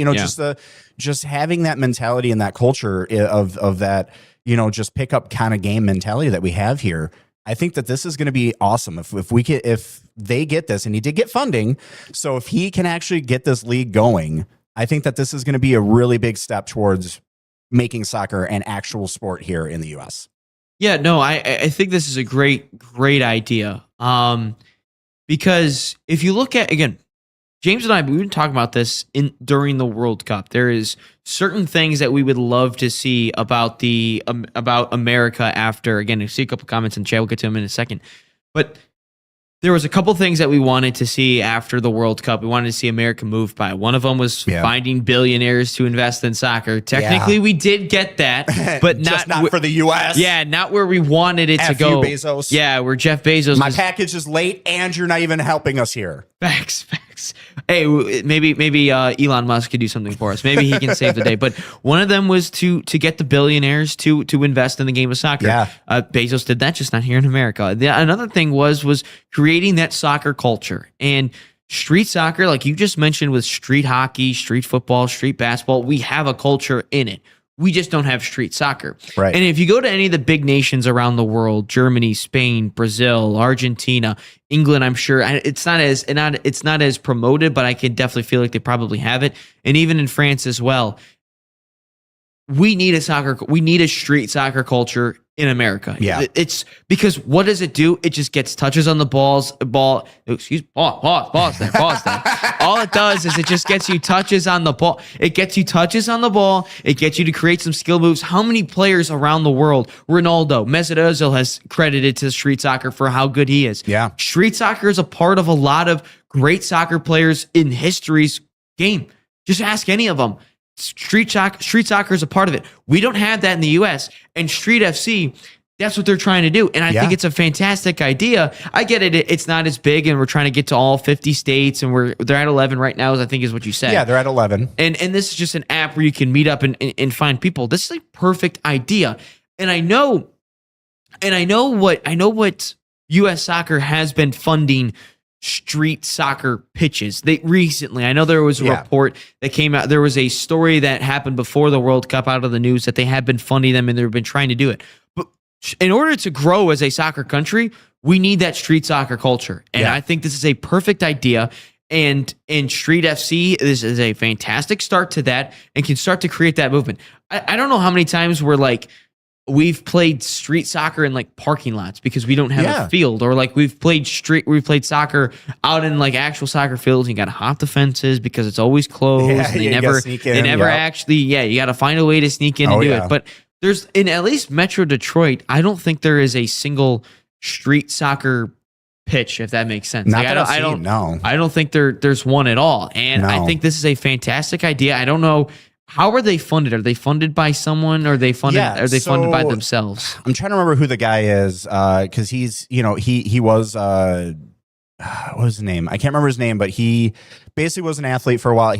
Just having that mentality and that culture of that, just pick up kind of game mentality that we have here. I think that this is going to be awesome if they get this, and he did get funding. So if he can actually get this league going, I think that this is going to be a really big step towards making soccer an actual sport here in the U.S. Yeah, no, I think this is a great idea. Because if you look at, again, James and I, we've been talking about this during the World Cup. There is certain things that we would love to see about about America after. Again, I see a couple comments in chat. We'll get to them in a second. But there was a couple things that we wanted to see after the World Cup. We wanted to see America move by. One of them was finding billionaires to invest in soccer. Technically, we did get that, but not for the U.S. Yeah, not where we wanted it to go. Bezos. Yeah, where Jeff Bezos. My package is late, and you're not even helping us here. Facts. Hey, maybe Elon Musk could do something for us. Maybe he can save the day. But one of them was to get the billionaires to invest in the game of soccer. Yeah. Bezos did that, just not here in America. Another thing was creating that soccer culture. And street soccer, like you just mentioned, with street hockey, street football, street basketball, we have a culture in it. We just don't have street soccer. Right. And if you go to any of the big nations around the world, Germany, Spain, Brazil, Argentina, England, I'm sure it's not as promoted, but I can definitely feel like they probably have it. And even in France as well. We need a street soccer culture in America. Yeah. It's because what does it do? It just gets touches on the pause there. All it does is it just gets you touches on the ball. It gets you touches on the ball. It gets you to create some skill moves. How many players around the world, Ronaldo, Mesut Ozil has credited to street soccer for how good he is. Yeah. Street soccer is a part of a lot of great soccer players in history's game. Just ask any of them. Street soccer is a part of it. We don't have that in the U.S. And Street FC, that's what they're trying to do. And I think it's a fantastic idea. I get it. It's not as big, and we're trying to get to all 50 states, and they're at 11 right now, I think is what you said. Yeah, they're at 11. And this is just an app where you can meet up and find people. This is a perfect idea. And I know what U.S. Soccer has been funding street soccer pitches. I know there was a report that came out. There was a story that happened before the World Cup out of the news that they have been funding them and they've been trying to do it. But in order to grow as a soccer country, we need that street soccer culture. And I think this is a perfect idea. And in Street FC, this is a fantastic start to that and can start to create that movement. I don't know how many times we've played street soccer in like parking lots because we don't have a field, or like we've played soccer out in like actual soccer fields. And you got to hop the fences because it's always closed. Yeah, and you gotta sneak in, actually, you got to find a way to sneak in and do it. But there's in at least Metro Detroit, I don't think there is a single street soccer pitch, if that makes sense. Not Like, that I've seen, no. I don't think there's one at all. And I think this is a fantastic idea. I don't know. How are they funded? Are they funded by someone, or are they funded funded by themselves? I'm trying to remember who the guy is, because he's, he was what was his name? I can't remember his name, but he basically was an athlete for a while.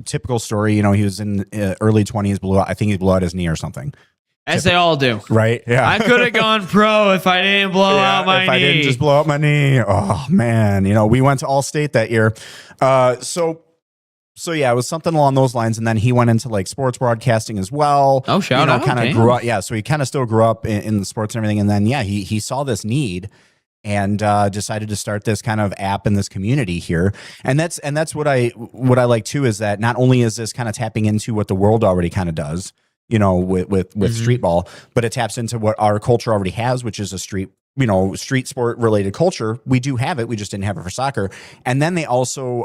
Typical story, he was in early 20s, I think he blew out his knee or something. As they all do. Right? Yeah. I could have gone pro if I didn't blow out my knee. If I didn't just blow out my knee. Oh, man. We went to All-State that year. So yeah, it was something along those lines, and then he went into like sports broadcasting as well. Oh, shout out! Kind of grew up, so he kind of still grew up in the sports and everything. And then he saw this need and decided to start this kind of app in this community here. And that's what I like too, is that not only is this kind of tapping into what the world already kind of does, with street ball, but it taps into what our culture already has, which is a street sport related culture. We do have it. We just didn't have it for soccer. And then he also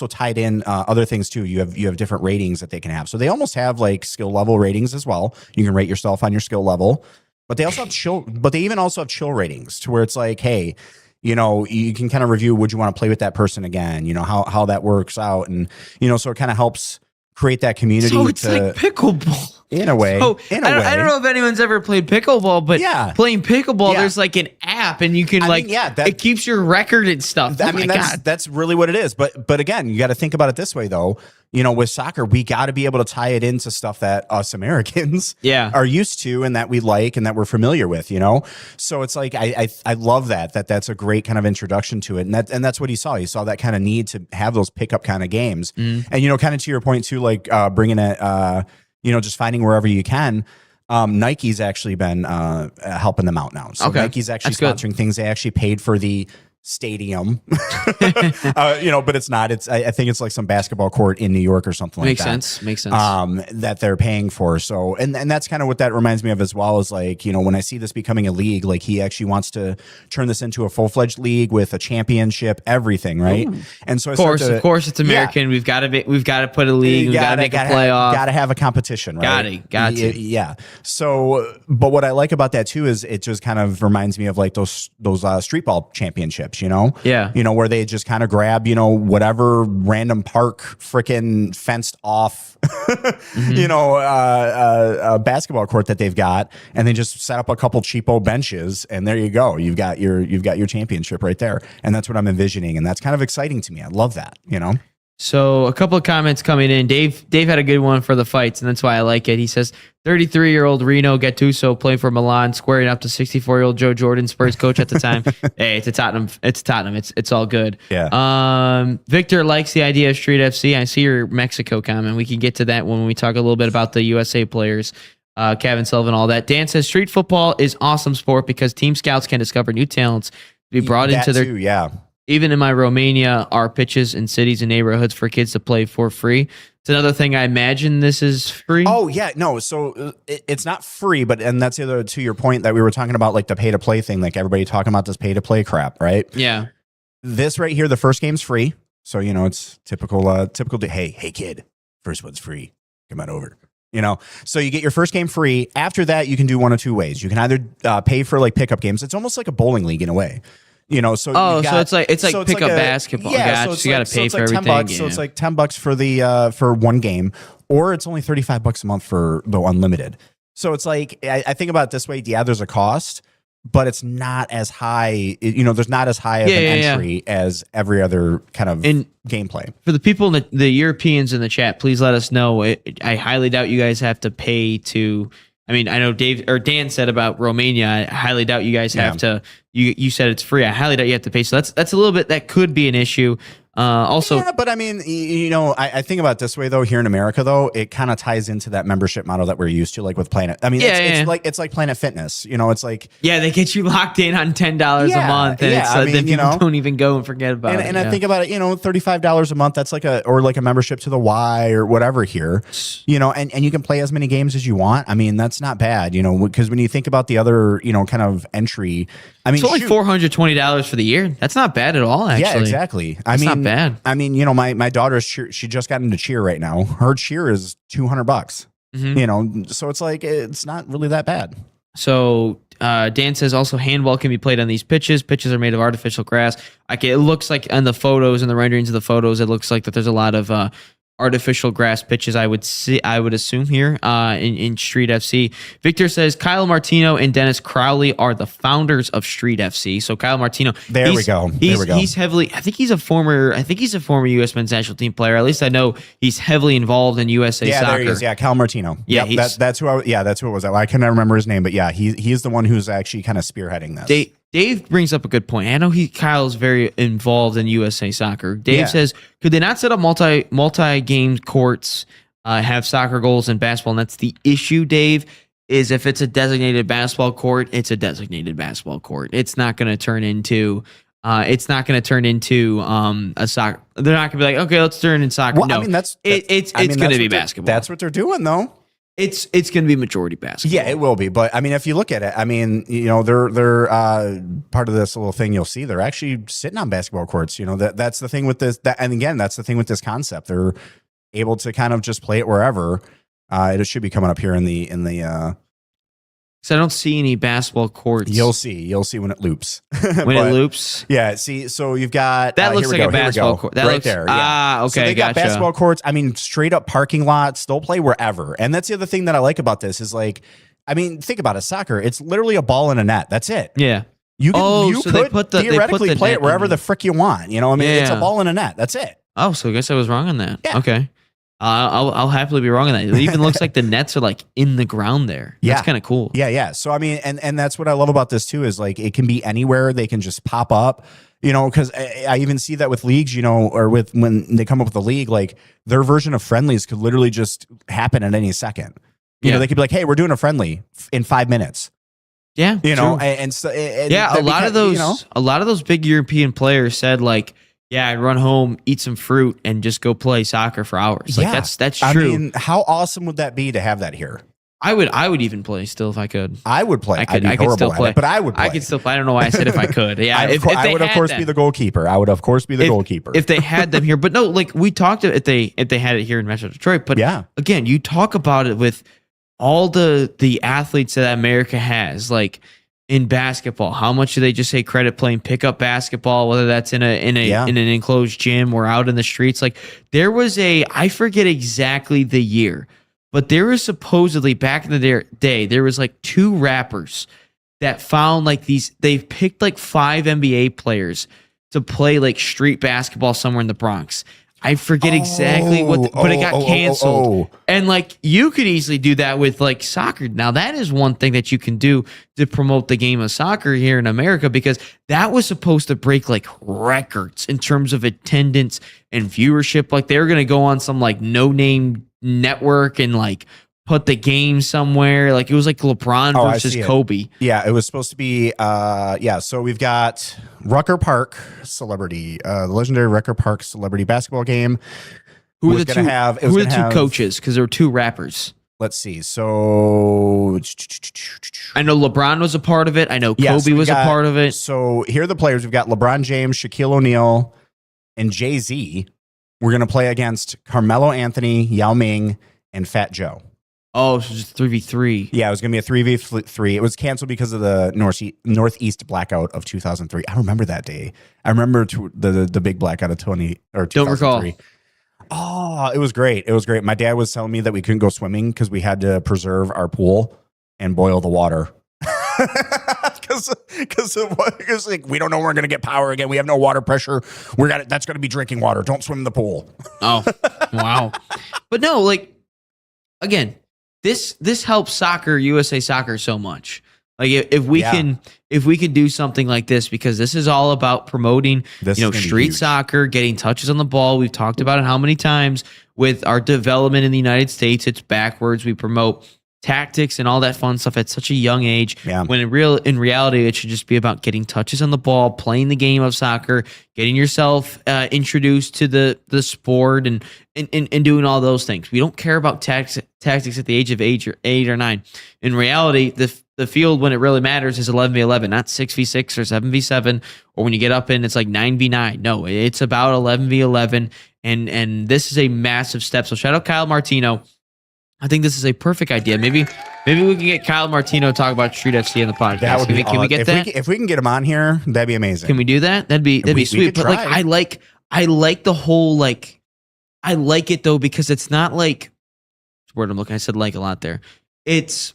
tied in other things too. You have different ratings that they can have. So they almost have like skill level ratings as well. You can rate yourself on your skill level, but they also have chill ratings, to where it's like, hey, you can kind of review, would you want to play with that person again? How that works out. And, so it kind of helps create that community. So it's like pickleball. In a way. So, I don't know if anyone's ever played pickleball, but playing pickleball, there's like an app, and you can it keeps your record and stuff. That's really what it is. But again, you got to think about it this way though. With soccer, we got to be able to tie it into stuff that us Americans are used to, and that we like, and that we're familiar with. So it's like I love that's a great kind of introduction to it, and that's what he saw. He saw that kind of need to have those pickup kind of games, and kind of to your point too, like bringing it. Just finding wherever you can. Nike's actually been helping them out now. So Nike's actually sponsoring things. They actually paid for the stadium, but it's not. I think it's like some basketball court in New York or something like that. Makes sense. That they're paying for. So, and that's kind of what that reminds me of as well, is like, when I see this becoming a league, like he actually wants to turn this into a full-fledged league with a championship, everything, right? Ooh. And so of course it's American. Yeah. We've got to put a league. We've got to make a playoff. Got to have a competition, right? Got to. Yeah. So, but what I like about that too is it just kind of reminds me of like those street ball championships. Where they just kind of grab, whatever random park freaking fenced off, a basketball court that they've got, and they just set up a couple cheapo benches, and there you go. You've got your championship right there. And that's what I'm envisioning. And that's kind of exciting to me. I love that, So a couple of comments coming in. Dave had a good one for the fights, and that's why I like it. He says, 33-year-old Rino Gattuso playing for Milan, squaring up to 64-year-old Joe Jordan, Spurs coach at the time. Hey, it's Tottenham. It's all good. Yeah. Victor likes the idea of Street FC. I see your Mexico comment. We can get to that when we talk a little bit about the USA players. Kevin Sullivan, all that. Dan says street football is awesome sport because team scouts can discover new talents, be brought into their... Too, yeah. Even in my Romania, are pitches in cities and neighborhoods for kids to play for free. It's another thing. I imagine this is free. Oh yeah, no. So it's not free, and that's the other, to your point that we were talking about, like the pay to play thing, like everybody talking about this pay to play crap, right? Yeah. This right here, the first game's free, so it's typical. Hey kid, first one's free. Come on over. So you get your first game free. After that, you can do one of two ways. You can either pay for like pickup games. It's almost like a bowling league in a way. So so it's like pickup basketball. Yeah, so you got to pay for everything. $10, so it's like $10 for the for one game, or it's only $35 a month for the unlimited. So it's like I think about it this way. Yeah, there's a cost, but it's not as high. There's not as high of an entry as every other kind of gameplay. For the people, the Europeans in the chat, please let us know. I highly doubt you guys have to pay to. I mean, I know Dan said about Romania. I highly doubt you guys have to. You said it's free. I highly doubt you have to pay. So that's a little bit, that could be an issue. Also, Yeah, but I mean, I think about it this way though. Here in America, though, it kind of ties into that membership model that we're used to, like with Planet. I mean, it's like Planet Fitness. It's like they get you locked in on $10 a month, and it's then people don't even go and forget about it. And I think about it, $35 a month. That's like a membership to the Y or whatever here. And you can play as many games as you want. I mean, that's not bad. Because when you think about the other, kind of entry, I mean, it's only $420 for the year. That's not bad at all. Actually, yeah, exactly. That's not bad. I mean, my daughter's cheer, she just got into cheer right now. Her cheer is $200. Mm-hmm. So it's like it's not really that bad. So Dan says also handball can be played on these pitches. Pitches are made of artificial grass. It looks like on the photos and the renderings of the photos, it looks like that there's a lot of artificial grass pitches. I would assume here in Street FC. Victor says Kyle Martino and Dennis Crowley are the founders of Street FC. So Kyle Martino, there we go. He's heavily. I think he's a former U.S. men's national team player. At least I know he's heavily involved in USA soccer. There he is. Yeah, Kyle Martino. Yeah, that's who. That's who it was. I couldn't remember his name, but yeah, he's the one who's actually kind of spearheading this. Dave brings up a good point. I know Kyle's very involved in USA Soccer. Dave says, could they not set up multi-game courts, have soccer goals and basketball? And that's the issue, Dave, is if it's a designated basketball court, it's a designated basketball court. It's not going to turn into a soccer. They're not going to be like, okay, let's turn in soccer. Well, no, I mean, it's going to be basketball. That's what they're doing, though. It's going to be majority basketball. Yeah, it will be. But I mean, if you look at it, I mean, they're part of this little thing. You'll see they're actually sitting on basketball courts. That's the thing with this. And again, that's the thing with this concept. They're able to kind of just play it wherever. It should be coming up here in the. So I don't see any basketball courts. You'll see when it loops. It loops. Yeah. See, so you've got that looks like a basketball court. That right looks, there. Yeah. Okay. So they got basketball courts. I mean, straight up parking lots. They'll play wherever. And that's the other thing that I like about this is like, I mean, think about it. Soccer. It's literally a ball in a net. That's it. Yeah. You could theoretically play it wherever the frick you want. I mean, it's a Yeah. ball in a net. That's it. Oh, so I guess I was wrong on that. Yeah. Okay. I'll happily be wrong on that. It even looks like the nets are like in the ground there. That's kind of cool. Yeah. So I mean, and that's what I love about this too is like it can be anywhere. They can just pop up. Because I even see that with leagues, or with when they come up with a league, like their version of friendlies could literally just happen at any second. They could be like, hey, we're doing a friendly in 5 minutes. Yeah. True. And so a lot of those big European players said like, yeah, I'd run home, eat some fruit, and just go play soccer for hours. Like that's true. I mean, how awesome would that be to have that here? I would even play still if I could. I would play. I could still play, but I would play. I could still play. I don't know why I said if I could. Yeah, I would of course be the goalkeeper. I would of course be the goalkeeper if they had them here. But no, like we talked if they had it here in Metro Detroit. But again, you talk about it with all the athletes that America has, like. In basketball, how much do they just say credit playing pickup basketball, whether that's in an enclosed gym or out in the streets? Like there was I forget exactly the year, but there was supposedly back in the day, there was like 2 rappers that found like they picked like 5 NBA players to play like street basketball somewhere in the Bronx. I forget exactly but it got canceled. And like you could easily do that with like soccer. Now that is one thing that you can do to promote the game of soccer here in America, because that was supposed to break like records in terms of attendance and viewership. Like they were going to go on some like no-name network and like put the game somewhere. Like it was like LeBron versus Kobe. Yeah, it was supposed to be so we've got Rucker Park Celebrity, the legendary Rucker Park Celebrity basketball game. Who are the 2 coaches? Because there were 2 rappers. Let's see. So I know LeBron was a part of it. I know Kobe was a part of it. So here are the players. We've got LeBron James, Shaquille O'Neal, and Jay-Z. We're going to play against Carmelo Anthony, Yao Ming, and Fat Joe. Oh, so just 3v3. Yeah, it was going to be a 3v3. It was canceled because of the Northeast blackout of 2003. I remember that day. I remember the big blackout of 2003. Don't recall. Oh, it was great. It was great. My dad was telling me that we couldn't go swimming because we had to preserve our pool and boil the water. Because like we don't know when we're going to get power again. We have no water pressure. That's going to be drinking water. Don't swim in the pool. Oh, wow. But no, like again. This helps USA Soccer so much. Like if we can do something like this, because this is all about promoting, This is gonna be street huge. soccer, getting touches on the ball. We've talked about it how many times with our development in the United States. It's backwards. We promote tactics and all that fun stuff at such a young age. Yeah. When in reality, it should just be about getting touches on the ball, playing the game of soccer, getting yourself introduced to the sport, and doing all those things. We don't care about tactics at the age of 8 or 9. In reality, the field when it really matters is 11v11, not 6v6 or 7v7, or when you get up in it's like 9v9. No, it's about 11v11, and this is a massive step. So shout out Kyle Martino. I think this is a perfect idea. Maybe we can get Kyle Martino to talk about Street FC in the podcast. That would be Can we get that? if we can get him on here, that'd be amazing. Can we do that? That'd be We sweet. could But like try. I like the whole I like it though, because it's not like word I'm looking. I said like a lot there. It's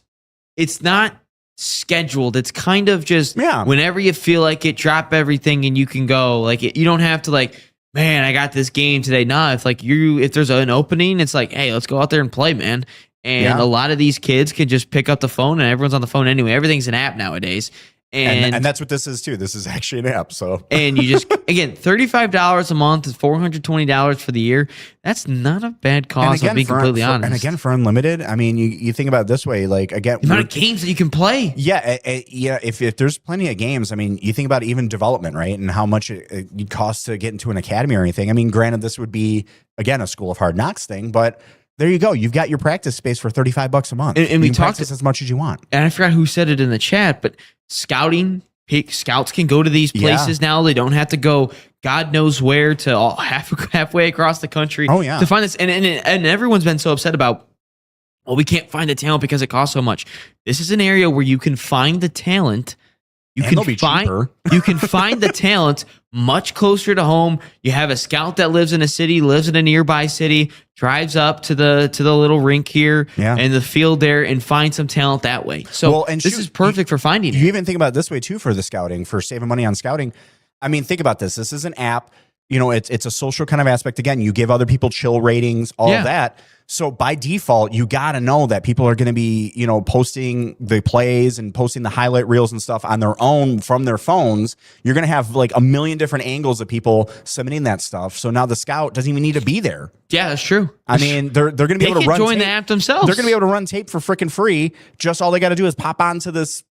not scheduled. It's kind of just whenever you feel like it, drop everything and you can go. Like you don't have to man, I got this game today. Nah, if there's an opening, it's like, hey, let's go out there and play, man. And a lot of these kids can just pick up the phone, and everyone's on the phone anyway. Everything's an app nowadays. And that's what this is too. This is actually an app. So and you just again $35 a month is $420 for the year. That's not a bad cost. I'll be completely honest. And again, for unlimited, I mean, you think about it this way. Like again, the amount of games that you can play. Yeah, If there's plenty of games, I mean, you think about even development, right, and how much it costs to get into an academy or anything. I mean, granted, this would be again a School of Hard Knocks thing, but there you go. You've got your practice space for $35 a month. And we you can talked practice as much as you want. And I forgot who said it in the chat, but scouts can go to these places now. They don't have to go God knows where to halfway across the country to find this. And everyone's been so upset about, well, we can't find the talent because it costs so much. This is an area where you can find the talent. You can find the talent much closer to home. You have a scout that lives in a city, lives in a nearby city, drives up to the little rink here and the field there, and find some talent that way. So this is perfect for finding it. You even think about it this way too for the scouting, for saving money on scouting. I mean, think about this. This is an app. It's a social kind of aspect. Again, you give other people chill ratings, all of that. So by default, you got to know that people are going to be, posting the plays and posting the highlight reels and stuff on their own from their phones. You're going to have like a million different angles of people submitting that stuff. So now the scout doesn't even need to be there. Yeah, that's true. I mean, they're going to be able to run join tape. the app themselves. They're going to be able to run tape for freaking free. Just all they got to do is pop onto this,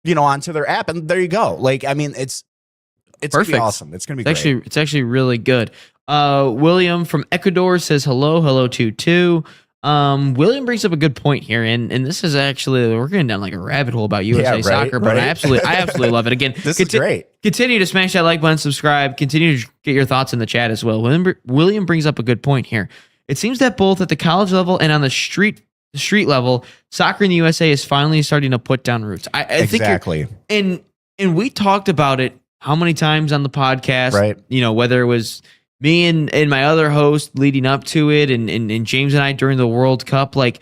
onto their app, and there you go. Like, I mean, it's going to be awesome. It's going to be great. It's actually really good. William from Ecuador says hello too. William brings up a good point here, and this is actually, we're getting down like a rabbit hole about USA soccer, but I absolutely love it. Again, this is great. Continue to smash that like button, subscribe, continue to get your thoughts in the chat as well. William brings up a good point here. It seems that both at the college level and on the street level, soccer in the USA is finally starting to put down roots. I exactly. think and we talked about it how many times on the podcast, right? Whether it was me and my other host leading up to it, and James and I during the World Cup, like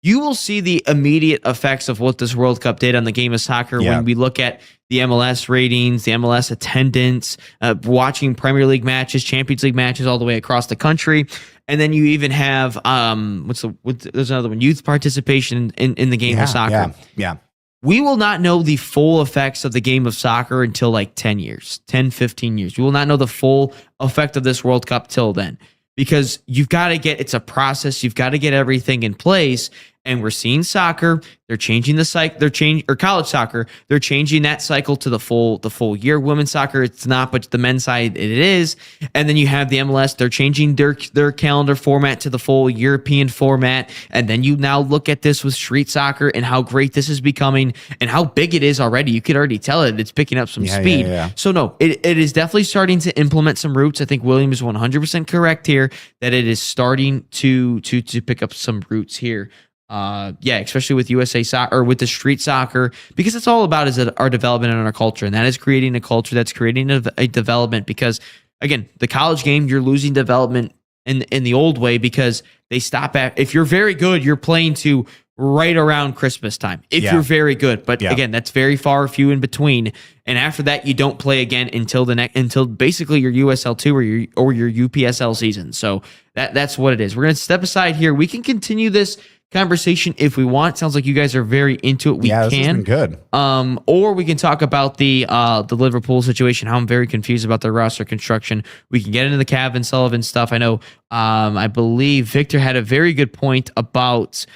you will see the immediate effects of what this World Cup did on the game of soccer when we look at the MLS ratings, the MLS attendance, watching Premier League matches, Champions League matches all the way across the country. And then you even have there's another one, youth participation in the game of soccer. Yeah. We will not know the full effects of the game of soccer until like 10 years, 10, 15 years. We will not know the full effect of this World Cup till then, because you've got to it's a process. You've got to get everything in place. And we're seeing soccer. They're changing the cycle. Or college soccer. They're changing that cycle to the full year. Women's soccer, it's not, but the men's side it is. And then you have the MLS. They're changing their calendar format to the full European format. And then you now look at this with street soccer and how great this is becoming and how big it is already. You could already tell it's picking up some speed. So no, it is definitely starting to implement some roots. I think William is 100% correct here that it is starting to pick up some roots here. Especially with USA soccer or with the street soccer, because it's all about is our development and our culture, and that is creating a culture that's creating a development. Because again, the college game, you're losing development in the old way because they stop at, if you're very good, you're playing to right around Christmas time. If you're very good, but again, that's very few in between. And after that, you don't play again until basically your USL2 or your UPSL season. So that's what it is. We're going to step aside here. We can continue this conversation if we want. Sounds like you guys are very into it. We This has can. been good. Or we can talk about the Liverpool situation, how I'm very confused about their roster construction. We can get into the Cav and Sullivan stuff. I know, I believe Victor had a very good point about,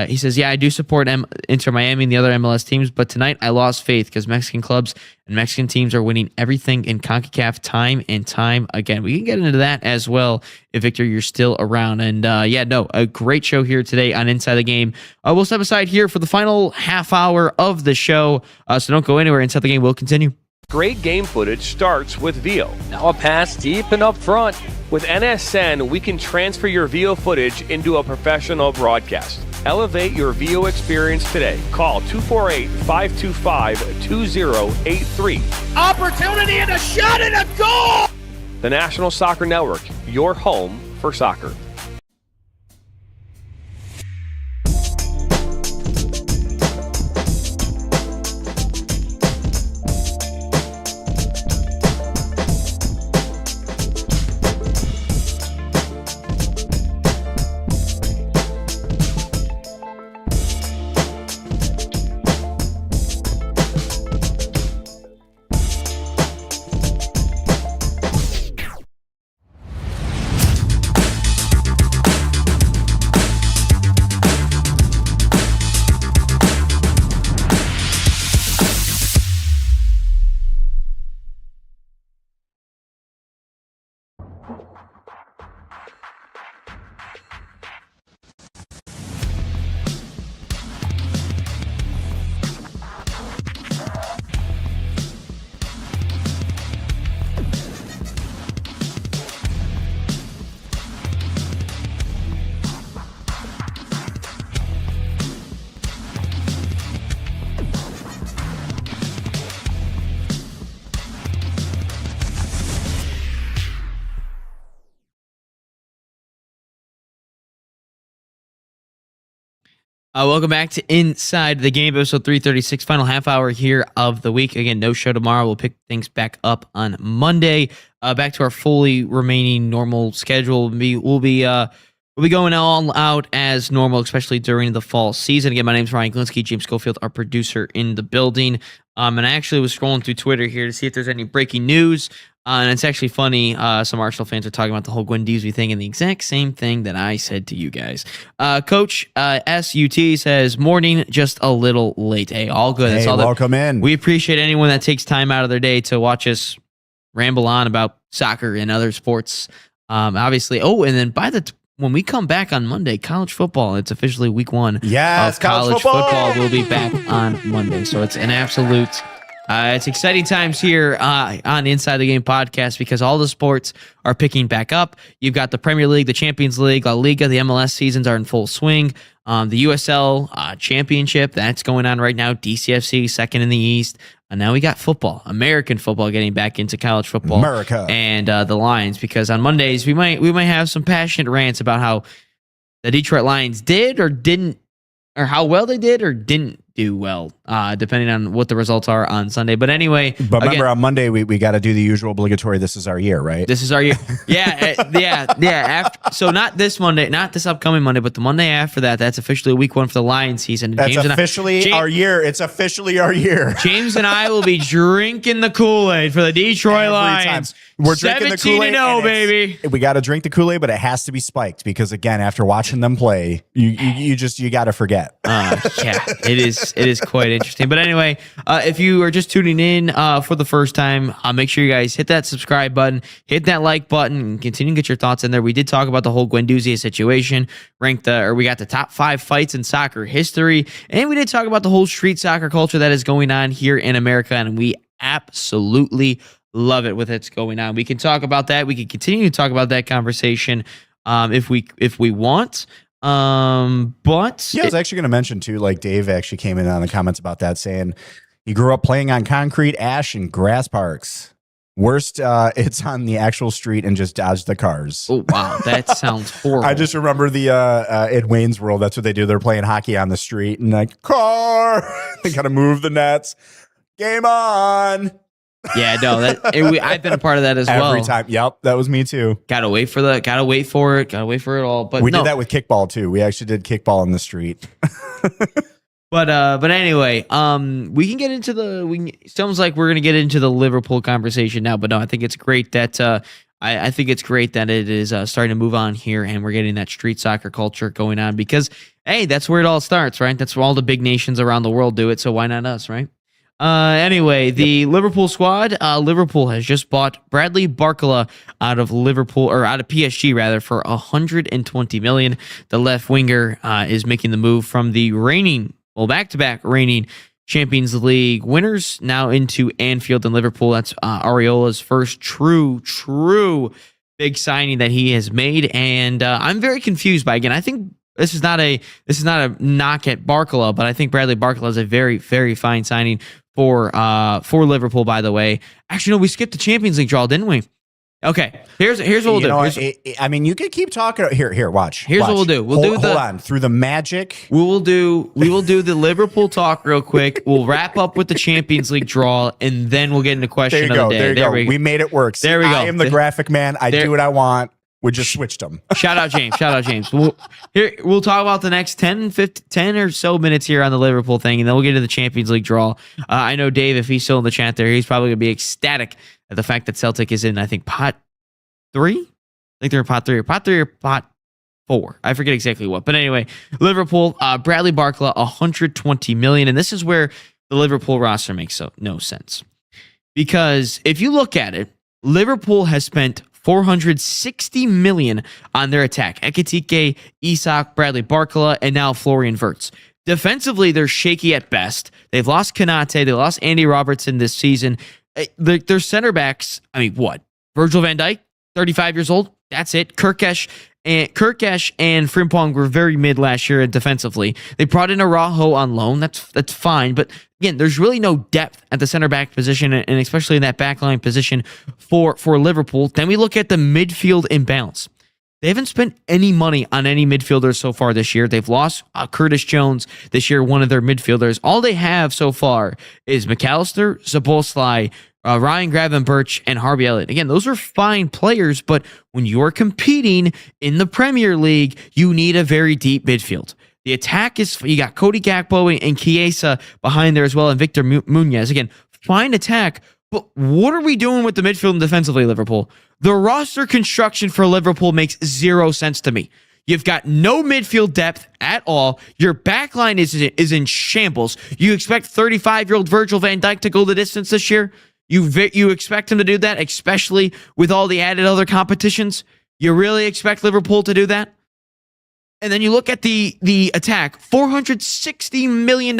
he says, yeah, I do support Inter Miami and the other MLS teams, but tonight I lost faith because Mexican clubs and Mexican teams are winning everything in CONCACAF time and time again. We can get into that as well if, Victor, you're still around. And a great show here today on Inside the Game. We'll step aside here for the final half hour of the show, so don't go anywhere. Inside the Game will continue. Great game footage starts with Veo. Now a pass deep and up front. With NSN, we can transfer your Veo footage into a professional broadcast. Elevate your Veo experience today. Call 248-525-2083. Opportunity and a shot and a goal! The National Soccer Network, your home for soccer. Welcome back to Inside the Game, episode 336, final half hour here of the week. Again, no show tomorrow. We'll pick things back up on Monday. Back to our fully remaining normal schedule. We'll be going all out as normal, especially during the fall season. Again, my name is Ryan Glinsky, James Schofield, our producer in the building. And I actually was scrolling through Twitter here to see if there's any breaking news. And it's actually funny. Some Arsenal fans are talking about the whole Guendouzi thing and the exact same thing that I said to you guys. Coach SUT says, morning, just a little late. Hey, all good. That's all welcome in. We appreciate anyone that takes time out of their day to watch us ramble on about soccer and other sports. Obviously. Oh, and then when we come back on Monday, college football, it's officially week 1 of college football. We'll be back on Monday. So it's an absolute... it's exciting times here on Inside the Game podcast because all the sports are picking back up. You've got the Premier League, the Champions League, La Liga, the MLS seasons are in full swing. The USL Championship, that's going on right now. DCFC, second in the East. And now we got football, American football, getting back into college football. America. And the Lions, because on Mondays we might have some passionate rants about how the Detroit Lions did or didn't, or how well they did or didn't do well, depending on what the results are on Sunday. But anyway, but remember, on Monday we got to do the usual obligatory. This is our year, right? This is our year. Yeah. So not this Monday, not this upcoming Monday, but the Monday after that. That's officially week 1 for the Lions season. That's officially our year. It's officially our year. James and I will be drinking the Kool-Aid for the Detroit Lions. We're drinking the Kool-Aid, 17-0, baby. We got to drink the Kool-Aid, but it has to be spiked because, again, after watching them play, you got to forget. Yeah, it is quite interesting. But anyway, if you are just tuning in for the first time, make sure you guys hit that subscribe button, hit that like button, and continue to get your thoughts in there. We did talk about the whole Guendouzi situation, we got the top 5 fights in soccer history, and we did talk about the whole street soccer culture that is going on here in America, and we absolutely love it with what's going on. We can talk about that. We can continue to talk about that conversation if we want. But yeah, I was actually going to mention too, like Dave actually came in on the comments about that, saying he grew up playing on concrete, ash, and grass parks. Worst, it's on the actual street and just dodge the cars. Oh wow, that sounds horrible. I just remember the in Wayne's World, that's what they do. They're playing hockey on the street and like car. They gotta move the nets. Game on. Yeah, no, I've been a part of that as well. Every time. Yep, that was me too. Gotta wait for it all. But We no. did that with kickball too. We actually did kickball in the street. But anyway, we can get into sounds like we're gonna get into the Liverpool conversation now. But no, I think it's great that I think it's great that it is starting to move on here, and we're getting that street soccer culture going on because hey, that's where it all starts, right? That's where all the big nations around the world do it. So why not us, right? Anyway, the Liverpool squad, Liverpool has just bought Bradley Barcola out of PSG rather for 120 million. The left winger is making the move from the back-to-back reigning Champions League winners now into Anfield and Liverpool. That's Areola's first true big signing that he has made, and I'm very confused by. Again, I think this is not a knock at Barcola, but I think Bradley Barcola is a very, very fine signing for Liverpool. By the way, actually, no, we skipped the Champions League draw, didn't we? Okay, here's what we'll do. I mean, you could keep talking. Here, watch. Here's what we'll do. Hold on. Through the magic. We will do the Liverpool talk real quick. We'll wrap up with the Champions League draw, and then we'll get into question of the day. There you go. We made it work. There we go. I am the graphic man. I do what I want. We just switched them. Shout out James. We'll talk about the next 10 or so minutes here on the Liverpool thing, and then we'll get to the Champions League draw. I know Dave, if he's still in the chat there, he's probably going to be ecstatic at the fact that Celtic is in, I think, pot 3? I think they're in pot 3 or pot 4. I forget exactly what. But anyway, Liverpool, Bradley Barcola, 120 million. And this is where the Liverpool roster makes no sense. Because if you look at it, Liverpool has spent 460 million on their attack. Ekitike, Isak, Bradley Barcola, and now Florian Wirtz. Defensively, they're shaky at best. They've lost Konate. They lost Andy Robertson this season. Their center backs, I mean, what? Virgil van Dijk, 35 years old. That's it. Kirkesh and Frimpong were very mid last year defensively. They brought in Araujo on loan. That's fine. But again, there's really no depth at the center back position, and especially in that backline position for Liverpool. Then we look at the midfield imbalance. They haven't spent any money on any midfielders so far this year. They've lost Curtis Jones this year, one of their midfielders. All they have so far is McAllister, Szoboszlai, Ryan Gravenberch, and Harvey Elliott. Again, those are fine players, but when you're competing in the Premier League, you need a very deep midfield. The attack is, you got Cody Gakpo and Chiesa behind there as well, and Victor Munoz. Again, fine attack, but what are we doing with the midfield and defensively, Liverpool? The roster construction for Liverpool makes zero sense to me. You've got no midfield depth at all. Your backline is in shambles. You expect 35-year-old Virgil van Dijk to go the distance this year? You expect him to do that, especially with all the added other competitions? You really expect Liverpool to do that? And then you look at the attack, $460 million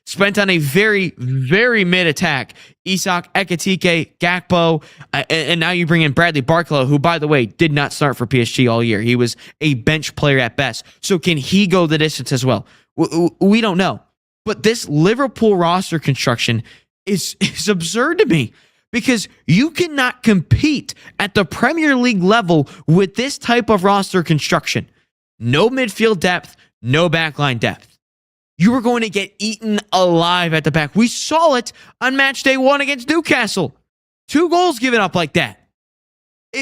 spent on a very, very mid attack. Isak, Ekitike, Gakpo, and now you bring in Bradley Barcola, who, by the way, did not start for PSG all year. He was a bench player at best. So can he go the distance as well? We don't know. But this Liverpool roster construction is absurd to me, because you cannot compete at the Premier League level with this type of roster construction. No midfield depth, no backline depth. You were going to get eaten alive at the back. We saw it on match day 1 against Newcastle. 2 goals given up like that.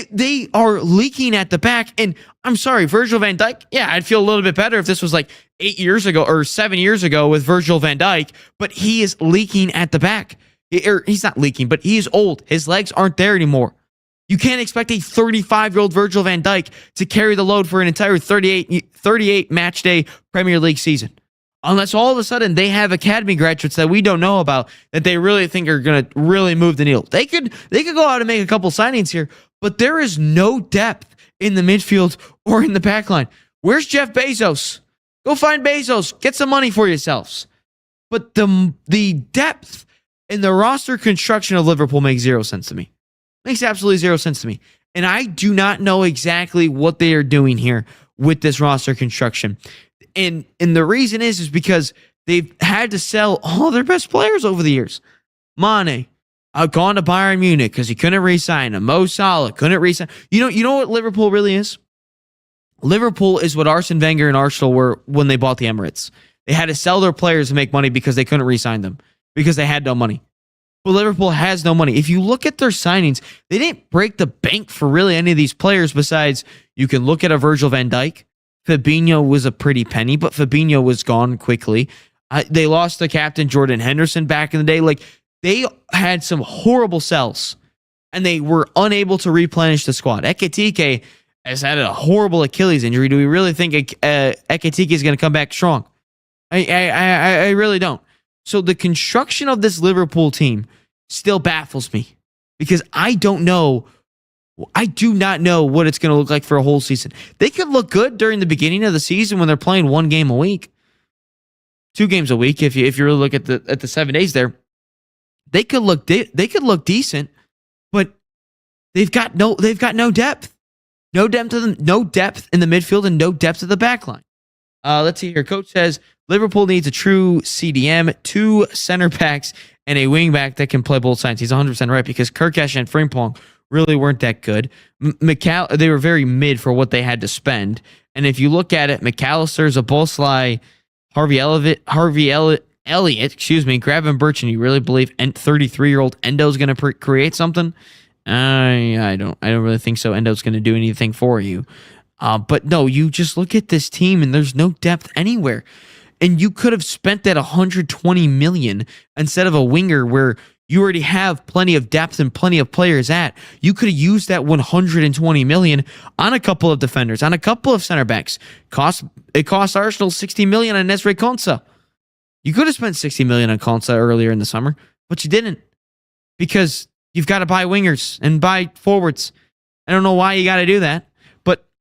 They are leaking at the back. And I'm sorry, Virgil van Dijk, yeah, I'd feel a little bit better if this was like 8 years ago or 7 years ago with Virgil van Dijk, but he is leaking at the back. He's not leaking, but he is old. His legs aren't there anymore. You can't expect a 35-year-old Virgil van Dijk to carry the load for an entire 38 match day Premier League season. Unless all of a sudden they have academy graduates that we don't know about that they really think are going to really move the needle. They could go out and make a couple signings here, but there is no depth in the midfield or in the back line. Where's Jeff Bezos? Go find Bezos. Get some money for yourselves. But the depth in the roster construction of Liverpool makes zero sense to me. Makes absolutely zero sense to me. And I do not know exactly what they are doing here with this roster construction. And the reason is because they've had to sell all their best players over the years. Mane, gone to Bayern Munich because he couldn't re-sign him. Mo Salah couldn't re-sign. You know what Liverpool really is? Liverpool is what Arsene Wenger and Arsenal were when they bought the Emirates. They had to sell their players to make money because they couldn't re-sign them, because they had no money. but Liverpool has no money. If you look at their signings, they didn't break the bank for really any of these players besides you can look at a Virgil van Dijk. Fabinho was a pretty penny, but Fabinho was gone quickly. They lost the captain, Jordan Henderson, back in the day. Like, they had some horrible sells, and they were unable to replenish the squad. Ekitike has had a horrible Achilles injury. Do we really think Ekitike is going to come back strong? I really don't. So the construction of this Liverpool team still baffles me because I do not know what it's going to look like for a whole season. They could look good during the beginning of the season when they're playing 1 game a week, 2 games a week. If you really look at the 7 days there, they could look decent, but they've got no depth, no depth in the midfield, and no depth at the back line. Let's see here. Coach says Liverpool needs a true CDM, 2 center backs, and a wing back that can play both sides. He's 100% right because Kirkesh and Frimpong really weren't that good. They were very mid for what they had to spend. And if you look at it, McAllister, Szoboszlai, Harvey Elliott, Gravenberch, and you really believe 33-year-old Endo is going to create something? I don't really think so. Endo's going to do anything for you. But no, you just look at this team and there's no depth anywhere. And you could have spent that $120 million instead of a winger where you already have plenty of depth and plenty of players at. You could have used that $120 million on a couple of defenders, on a couple of center backs. It cost Arsenal $60 million on Nesri Konsa. You could have spent $60 million on Konsa earlier in the summer, but you didn't because you've got to buy wingers and buy forwards. I don't know why you got to do that.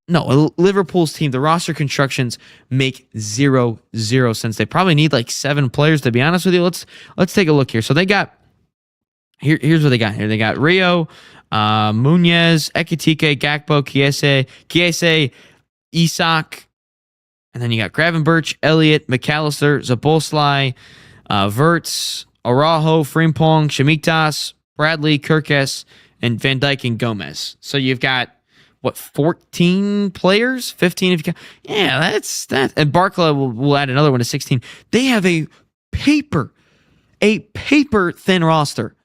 No, Liverpool's team, the roster constructions make zero sense. They probably need like 7 players, to be honest with you. Let's take a look here. So they got here's what they got here. They got Rio, Munez, Ekitike, Gakpo, Chiesa, Isak, and then you got Gravenberch, Elliott, McAllister, Szoboszlai, Wirtz, Araujo, Frimpong, Shimitas, Bradley, Kirkes, and Van Dijk and Gomez. So you've got 14 players? 15 if you count. Yeah, that's that. And Barkley will add another one to 16. They have a paper thin roster.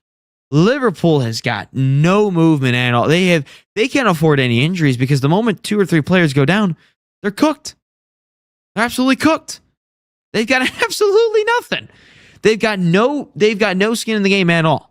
Liverpool has got no movement at all. They can't afford any injuries because the moment 2 or 3 players go down, they're cooked. They're absolutely cooked. They've got absolutely nothing. They've got no skin in the game at all.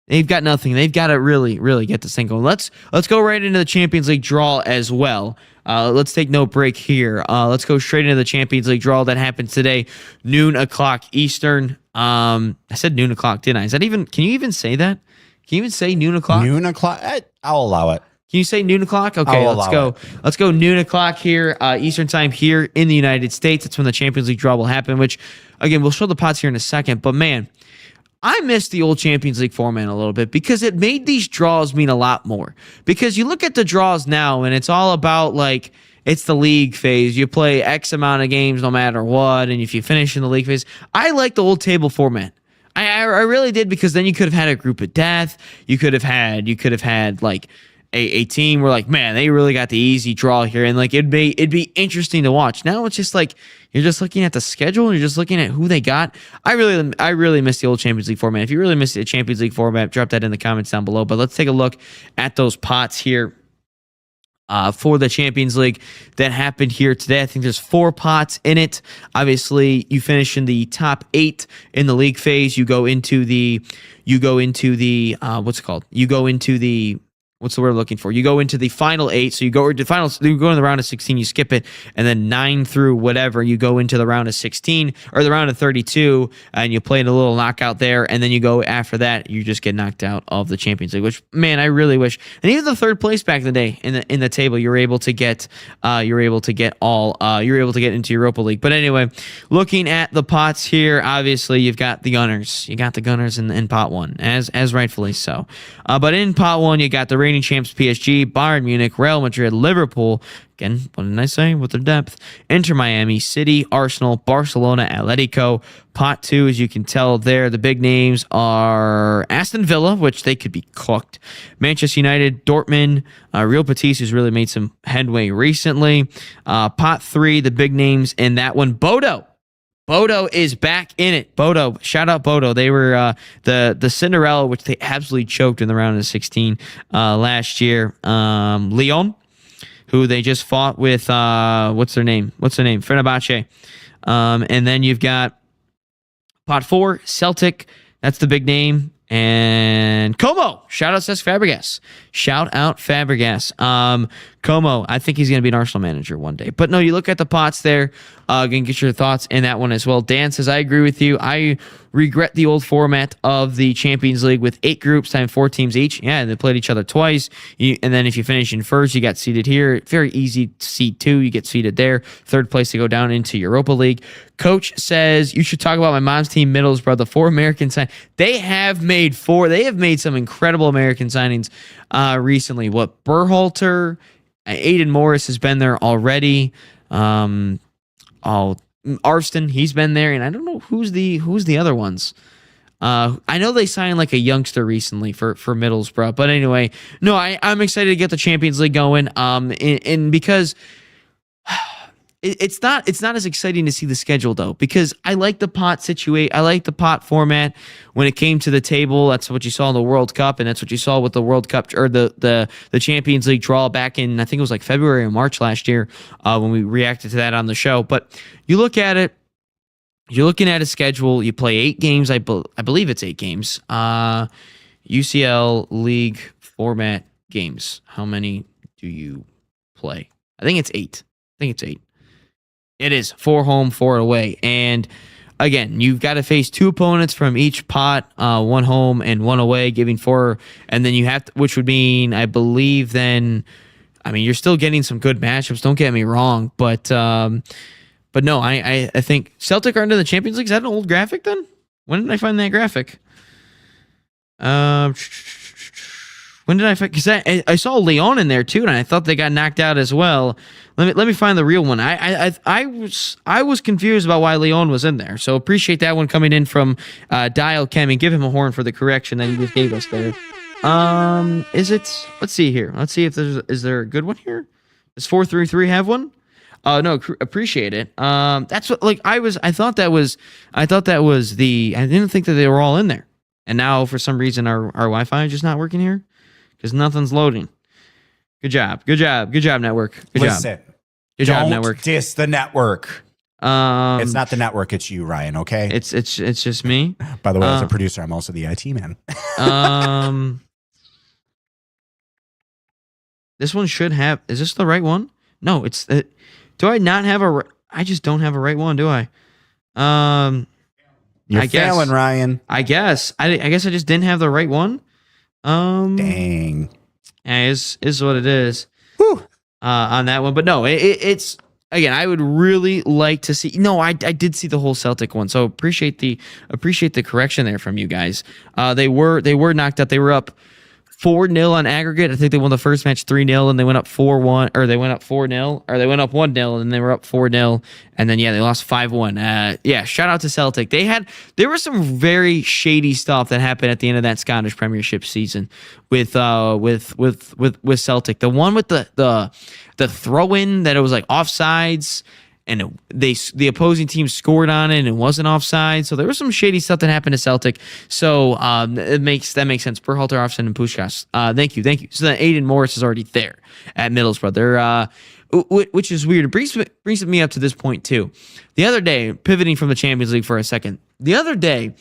They've got nothing. They've got to really get this thing going. Let's go right into the Champions League draw as well. Let's take no break here. Let's go straight into the Champions League draw that happens today, noon o'clock Eastern. I said noon o'clock, didn't I? Can you even say that? Can you even say noon o'clock? Noon o'clock? I'll allow it. Can you say noon o'clock? Okay, let's go. Let's go noon o'clock here, Eastern time here in the United States. That's when the Champions League draw will happen, which, again, we'll show the pots here in a second. But, man, I miss the old Champions League format a little bit because it made these draws mean a lot more. Because you look at the draws now and it's all about like it's the league phase. You play X amount of games no matter what, and if you finish in the league phase, I like the old table format. I really did because then you could have had a group of death. You could have had like a team where like, man, they really got the easy draw here, and like it'd be interesting to watch. Now it's just like you're just looking at the schedule and you're just looking at who they got. I really miss the old Champions League format. If you really miss the Champions League format, drop that in the comments down below. But let's take a look at those pots here for the Champions League that happened here today. I think there's 4 pots in it. Obviously, you finish in the top 8 in the league phase. You go into the what's the word I'm looking for? You go into the final 8. So you go in the round of 16, you skip it, and then 9 through whatever, you go into the round of 16 or the round of 32, and you play in a little knockout there, and then you go after that, you just get knocked out of the Champions League, which, man, I really wish. And even the third place back in the day in the table, you're able to get into Europa League. But anyway, looking at the pots here, obviously you've got the Gunners. You got the Gunners in pot 1, as rightfully so. But in pot 1, you got the reigning champs PSG, Bayern Munich, Real Madrid, Liverpool. Again, what did I say with their depth? Inter Miami, City, Arsenal, Barcelona, Atletico. Pot 2, as you can tell there, the big names are Aston Villa, which they could be cooked. Manchester United, Dortmund, Real Betis, who's really made some headway recently. Pot 3, the big names in that one, Bodo. Bodo is back in it. Bodo, shout out Bodo. They were the Cinderella, which they absolutely choked in the round of 16 last year. Lyon, who they just fought with. What's their name? Fenerbahce. And then you've got pot 4, Celtic. That's the big name. And Como, shout out Cesc Fabregas. Como, I think he's going to be an Arsenal manager one day. But no, you look at the pots there, can get your thoughts in that one as well. Dan says, I agree with you. I regret the old format of the Champions League with 8 groups times 4 teams each. Yeah, and they played each other twice. And then if you finish in first, you got seeded here. Very easy seed 2, you get seeded there. Third place to go down into Europa League. Coach says, you should talk about my mom's team, Middlesbrough, the 4 American signings. They have made some incredible American signings recently. What, Berhalter, Aiden Morris has been there already. Arston, he's been there, and I don't know who's the other ones. I know they signed like a youngster recently for Middlesbrough, but anyway, no, I'm excited to get the Champions League going. And because it's not as exciting to see the schedule though, because I like the pot I like the pot format. When it came to the table, that's what you saw in the World Cup, and that's what you saw with the World Cup or the Champions League draw back in, I think it was like February or March last year when we reacted to that on the show. But you look at it, you're looking at a schedule. You play 8 games. I believe it's 8 games. UCL League format games. How many do you play? I think it's 8. It is 4 home, 4 away. And again, you've got to face 2 opponents from each pot, 1 home and 1 away, giving 4. And then you have to, which would mean, I believe then, you're still getting some good matchups. Don't get me wrong. But no, I think Celtic are into the Champions League. Is that an old graphic then? When did I find that graphic? When did I find? Because I saw Lyon in there too, and I thought they got knocked out as well. Let me find the real one. I was confused about why Lyon was in there. So appreciate that one coming in from Dial Chem, and give him a horn for the correction that he just gave us there. Is it? Let's see here. Let's see if is there a good one here. Does 433 have one? No, appreciate it. That's what I thought that was I didn't think that they were all in there. And now for some reason our Wi-Fi is just not working here because nothing's loading. Good job, network. Listen, Good job, don't network. diss the network. It's not the network, it's you, Ryan, okay? It's just me. By the way, as a producer, I'm also the IT man. This one should have. Is this the right one? No, it's. Do I not have I just don't have a right one, do I? You're failing, Ryan. I guess. I guess I just didn't have the right one. Dang. Yeah, is what it is. Whew. On that one, but no, it's again. I would really like to see. No, I did see the whole Celtic one, so appreciate the correction there from you guys. They were knocked out. They were up 4-0 on aggregate. I think they won the first match 3-0, and they went up 4-1, or they went up 4-0, or they went up 1-0, and they were up 4-0, and then they lost 5-1. Shout out to Celtic. There was some very shady stuff that happened at the end of that Scottish Premiership season with Celtic. The one with the throw-in that it was like offsides, and the opposing team scored on it and it wasn't offside. So there was some shady stuff that happened to Celtic. So that makes sense. Berhalter, Arfsen, and Puskás. Thank you. So that Aiden Morris is already there at Middlesbrough. They're which is weird. It brings me up to this point too. The other day, pivoting from the Champions League for a second. The other day,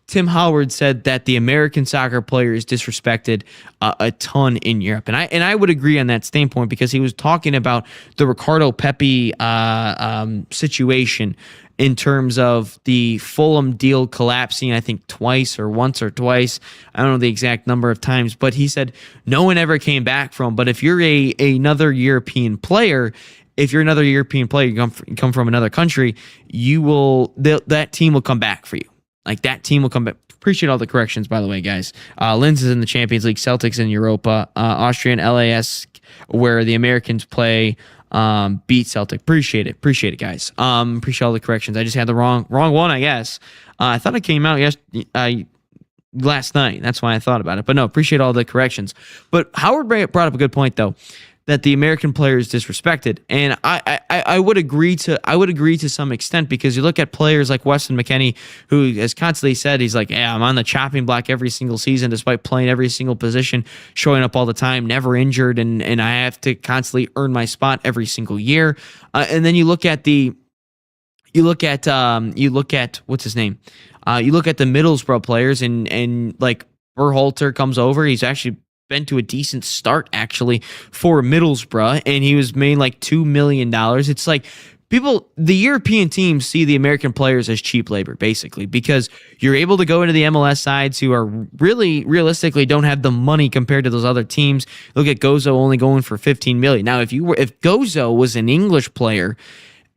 Tim Howard said that the American soccer player is disrespected a ton in Europe. And I would agree on that standpoint because he was talking about the Ricardo Pepi situation in terms of the Fulham deal collapsing, I think once or twice. I don't know the exact number of times, but he said no one ever came back from. But if you're another European player, you come from another country, that team will come back for you. Like that team will come back. Appreciate all the corrections, by the way, guys. Linz is in the Champions League, Celtics in Europa, Austrian LAS, where the Americans play, beat Celtic. Appreciate it, guys. Appreciate all the corrections. I just had the wrong one, I guess. I thought it came out last night. That's why I thought about it. But no, appreciate all the corrections. But Howard brought up a good point, though. that the American player is disrespected, and I would agree to some extent, because you look at players like Weston McKennie, who has constantly said he's like, yeah, I'm on the chopping block every single season, despite playing every single position, showing up all the time, never injured, and I have to constantly earn my spot every single year. And then you look at what's his name? You look at the Middlesbrough players, and like Berhalter comes over. He's actually been to a decent start actually for Middlesbrough, and he was made like $2 million. It's like the European teams see the American players as cheap labor, basically, because you're able to go into the MLS sides who are really realistically don't have the money compared to those other teams. Look at Gozo only going for $15 million. Now, if Gozo was an English player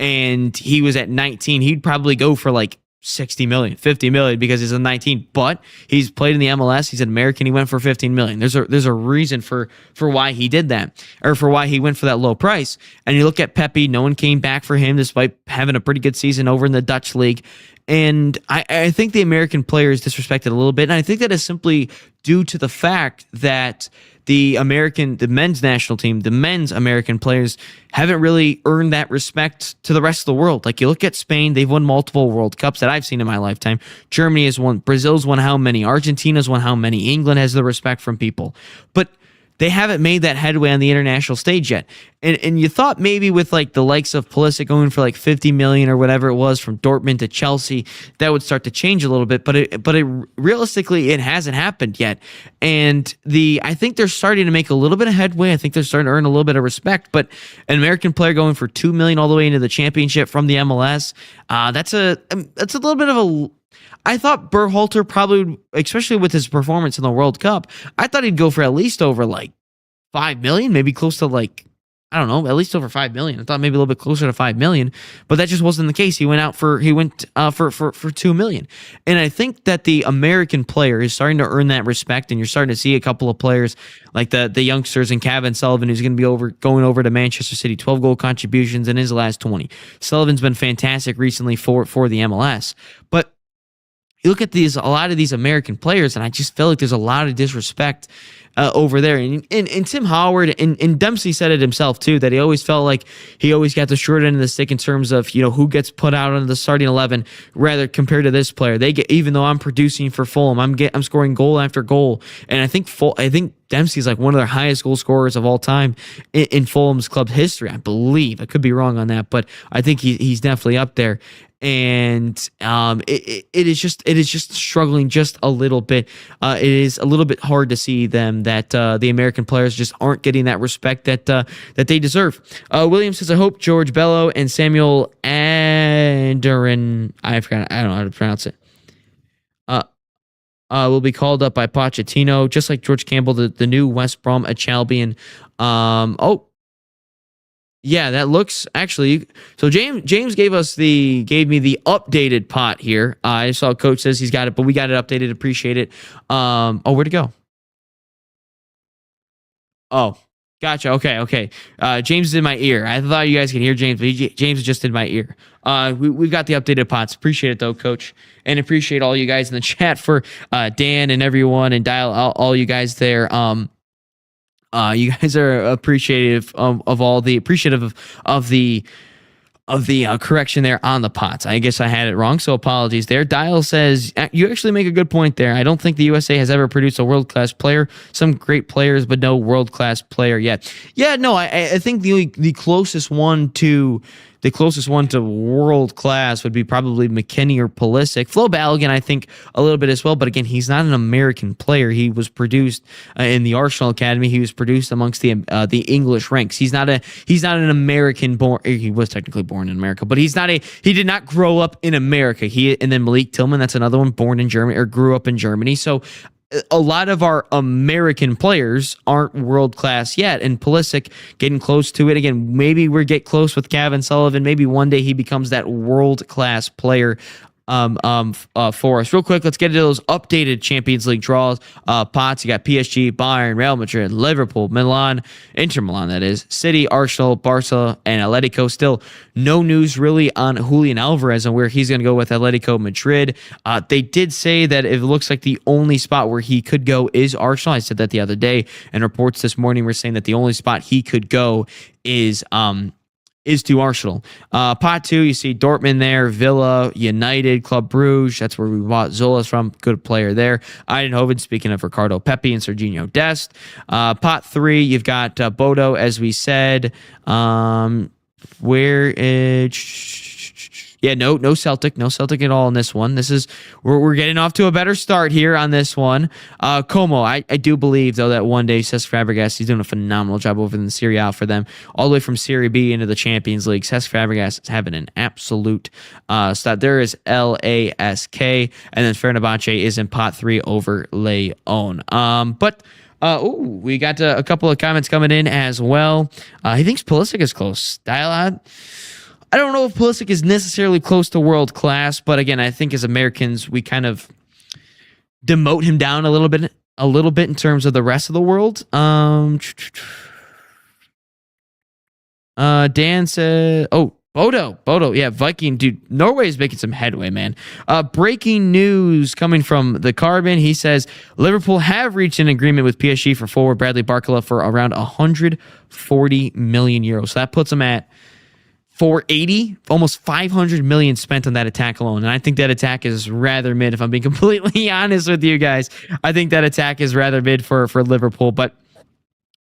and he was at 19, he'd probably go for like 60 million, 50 million, because he's a 19, but he's played in the MLS. He's an American. He went for 15 million. There's a reason for why he did that, or for why he went for that low price. And you look at Pepe, no one came back for him despite having a pretty good season over in the Dutch league. And I think the American player is disrespected a little bit. And I think that is simply due to the fact that the men's national team, the men's American players haven't really earned that respect to the rest of the world. Like, you look at Spain, they've won multiple World Cups that I've seen in my lifetime. Germany has won, Brazil's won how many? Argentina's won how many? England has the respect from people. But they haven't made that headway on the international stage yet. And you thought maybe with like the likes of Pulisic going for like 50 million or whatever it was from Dortmund to Chelsea, that would start to change a little bit. But realistically, it hasn't happened yet. And I think they're starting to make a little bit of headway. I think they're starting to earn a little bit of respect. But an American player going for $2 million all the way into the championship from the MLS, that's a little bit of a. I thought Berhalter probably, especially with his performance in the World Cup, I thought he'd go for at least over like 5 million, maybe close to like, I don't know, at least over 5 million. I thought maybe a little bit closer to 5 million, but that just wasn't the case. He went for 2 million. And I think that the American player is starting to earn that respect, and you're starting to see a couple of players like the youngsters and Kevin Sullivan, who's going to be going over to Manchester City, 12 goal contributions in his last 20. Sullivan's been fantastic recently for the MLS. But you look at a lot of these American players, and I just feel like there's a lot of disrespect over there. And Tim Howard and Dempsey said it himself too, that he always felt like he always got the short end of the stick in terms of, who gets put out on the starting 11 rather compared to this player. Even though I'm producing for Fulham, I'm scoring goal after goal. And I think Dempsey's like one of their highest goal scorers of all time in Fulham's club history, I believe. I could be wrong on that, but I think he's definitely up there. And it is just struggling just a little bit. It is a little bit hard to see them that the American players just aren't getting that respect that they deserve. William says, I hope George Bello and Samuel Anderin, I don't know how to pronounce it, will be called up by Pochettino, just like George Campbell, the new West Brom Albion. Yeah, that looks actually. So James gave me the updated pot here. I saw Coach says he's got it, but we got it updated. Appreciate it. Where'd it go? Oh, gotcha. Okay. James is in my ear. I thought you guys could hear James, but James is just in my ear. We've got the updated pots. Appreciate it though, Coach, and appreciate all you guys in the chat for Dan and everyone, and Dial, all you guys there. You guys are appreciative of the correction there on the pots. I guess I had it wrong, so apologies there. Dial says, you actually make a good point there. I don't think the USA has ever produced a world-class player. Some great players, but no world-class player yet. Yeah, no, I think the closest one to world class would be probably McKennie or Pulisic. Flo Balogun, I think, a little bit as well. But again, he's not an American player. He was produced in the Arsenal Academy. He was produced amongst the English ranks. He's not an American born. He was technically born in America, but he did not grow up in America. And then Malik Tillman, that's another one, born in Germany or grew up in Germany. So a lot of our American players aren't world-class yet, and Pulisic getting close to it. Again, maybe we get close with Kevin Sullivan. Maybe one day he becomes that world-class player. for us. Real quick, let's get into those updated Champions League draws. Pots, you got PSG, Bayern, Real Madrid, Liverpool, Milan, Inter Milan, that is, City, Arsenal, Barca, and Atletico. Still no news really on Julian Alvarez and where he's going to go with Atletico Madrid. They did say that it looks like the only spot where he could go is Arsenal. I said that the other day, and reports this morning were saying that the only spot he could go is to Arsenal. Pot 2, you see Dortmund there, Villa, United, Club Brugge. That's where we bought Zolas from. Good player there. Eindhoven, speaking of Ricardo Pepi and Serginho Dest. Pot 3, you've got Bodo, as we said. Where is... Yeah, no Celtic at all in this one. This is we're getting off to a better start here on this one. Como, I do believe though that one day Cesc Fabregas, he's doing a phenomenal job over in Serie A for them, all the way from Serie B into the Champions League. Cesc Fabregas is having an absolute start. There is LASK, and then Fenerbahce is in pot 3 over Leon. We got a couple of comments coming in as well. He thinks Pulisic is close. I don't know if Pulisic is necessarily close to world class, but again, I think as Americans, we kind of demote him down a little bit in terms of the rest of the world. Dan said, Bodo, yeah, Viking, dude, Norway is making some headway, man. Breaking news coming from the Carbon. He says Liverpool have reached an agreement with PSG for forward Bradley Barcola for around 140 million euros. So that puts him at 480, almost 500 million spent on that attack alone. And I think that attack is rather mid, if I'm being completely honest with you guys. I think that attack is rather mid for Liverpool, but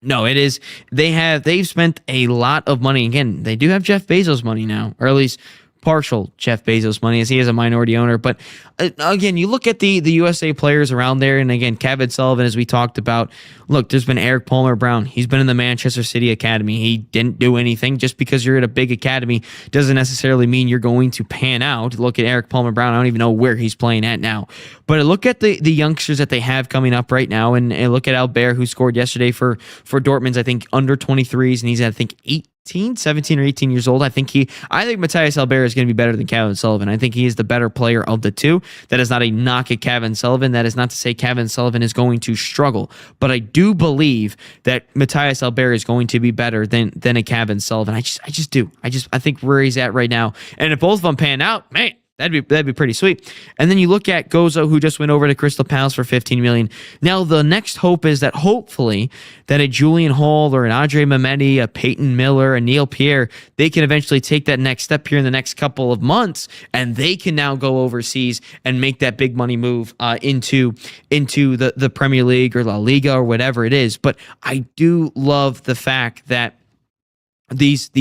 no, it is. They've spent a lot of money. Again, they do have Jeff Bezos money now, or at least partial Jeff Bezos money, as he is a minority owner. But again, you look at the USA players around there, and again, Kevin Sullivan, as we talked about. Look, there's been Eric Palmer Brown. He's been in the Manchester City Academy. He didn't do anything. Just because you're at a big academy doesn't necessarily mean you're going to pan out. Look at Eric Palmer Brown. I don't even know where he's playing at now. But look at the youngsters that they have coming up right now, and look at Albert, who scored yesterday for Dortmund's, I think, under 23s, and he's, I think, 17 or 18 years old. I think Matthias Albert is going to be better than Kevin Sullivan. I think he is the better player of the two. That is not a knock at Kevin Sullivan. That is not to say Kevin Sullivan is going to struggle. But I do believe that Matthias Albert is going to be better than a Kevin Sullivan. I just do. I think where he's at right now. And if both of them pan out, man, that'd be pretty sweet. And then you look at Gozo, who just went over to Crystal Palace for 15 million. Now the next hope is that hopefully that a Julian Hall or an Andre Mehmeti, a Peyton Miller, a Neil Pierre, they can eventually take that next step here in the next couple of months, and they can now go overseas and make that big money move into the Premier League or La Liga or whatever it is. But I do love the fact that these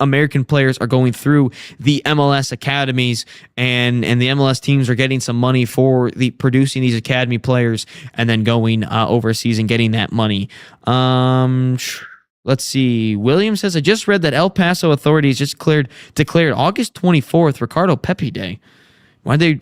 American players are going through the MLS academies, and the MLS teams are getting some money for producing these academy players and then going overseas and getting that money. Let's see. William says, I just read that El Paso authorities just declared August 24th Ricardo Pepi Day. Why they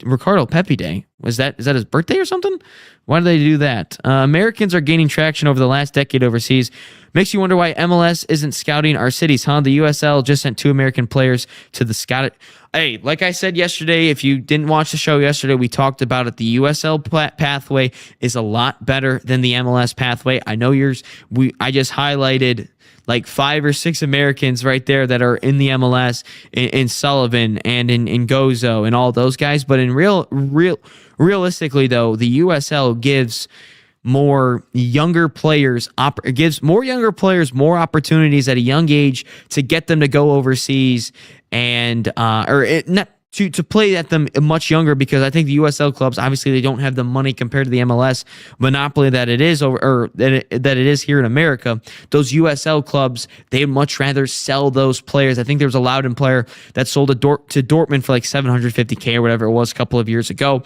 Ricardo Pepi Day? Is that his birthday or something? Why do they do that? Americans are gaining traction over the last decade overseas. Makes you wonder why MLS isn't scouting our cities, huh? The USL just sent 2 American players to the scout. Hey, like I said yesterday, if you didn't watch the show yesterday, we talked about it. The USL pathway is a lot better than the MLS pathway. I know I just highlighted like 5 or 6 Americans right there that are in the MLS, in Sullivan and in Gozo and all those guys. But in realistically though, the USL gives more younger players more opportunities at a young age to get them to go overseas and to play at them much younger, because I think the USL clubs, obviously they don't have the money compared to the MLS monopoly that it is that it is here in America. Those USL clubs, they'd much rather sell those players. I think there was a Loudoun player that sold to Dortmund for like $750K or whatever it was a couple of years ago.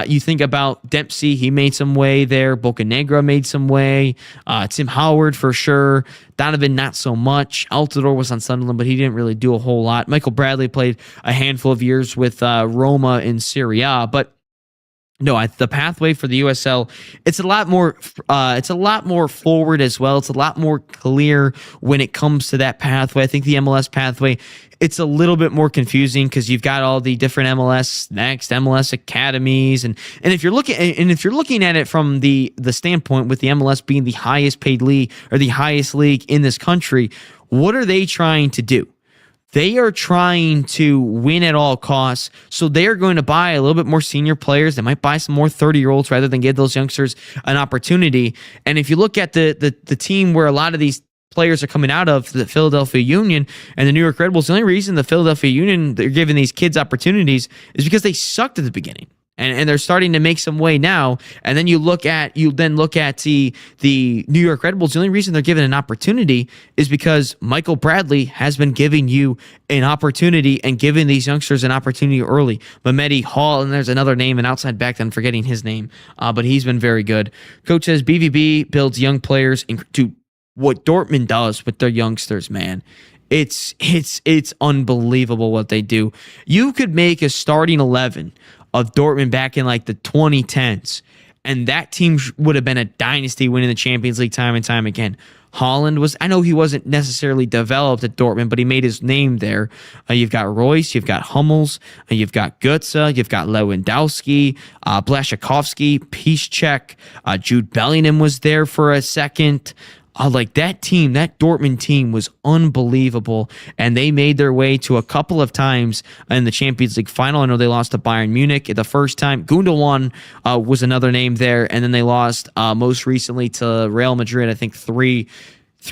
You think about Dempsey, he made some way there. Bocanegra made some way. Tim Howard for sure. Donovan, not so much. Altidore was on Sunderland, but he didn't really do a whole lot. Michael Bradley played a handful of years with Roma in Serie A, but No, the pathway for the USL, it's a lot more forward as well. It's a lot more clear when it comes to that pathway. I think the MLS pathway, it's a little bit more confusing because you've got all the different MLS Next, MLS academies, and if you're looking at it from the standpoint with the MLS being the highest paid league or the highest league in this country, what are they trying to do? They are trying to win at all costs, so they are going to buy a little bit more senior players. They might buy some more 30-year-olds rather than give those youngsters an opportunity. And if you look at the team where a lot of these players are coming out of, the Philadelphia Union and the New York Red Bulls, the only reason the Philadelphia Union, they're giving these kids opportunities is because they sucked at the beginning. And they're starting to make some way now. And then you then look at the New York Red Bulls. The only reason they're given an opportunity is because Michael Bradley has been giving you an opportunity and giving these youngsters an opportunity early. Mehmeti Hall, and there's another name, an outside back that I'm forgetting his name, but he's been very good. Coach says BVB builds young players to what Dortmund does with their youngsters, man. It's unbelievable what they do. You could make a starting 11 of Dortmund back in like the 2010s, and that team would have been a dynasty winning the Champions League time and time again. Haaland was, I know he wasn't necessarily developed at Dortmund, but he made his name there. You've got Royce, you've got Hummels, you've got Götze, you've got Lewandowski, Blaszczykowski, Piszczek, Jude Bellingham was there for a second. Like that team, that Dortmund team was unbelievable, and they made their way to a couple of times in the Champions League final. I know they lost to Bayern Munich the first time. Gundogan was another name there, and then they lost most recently to Real Madrid, I think three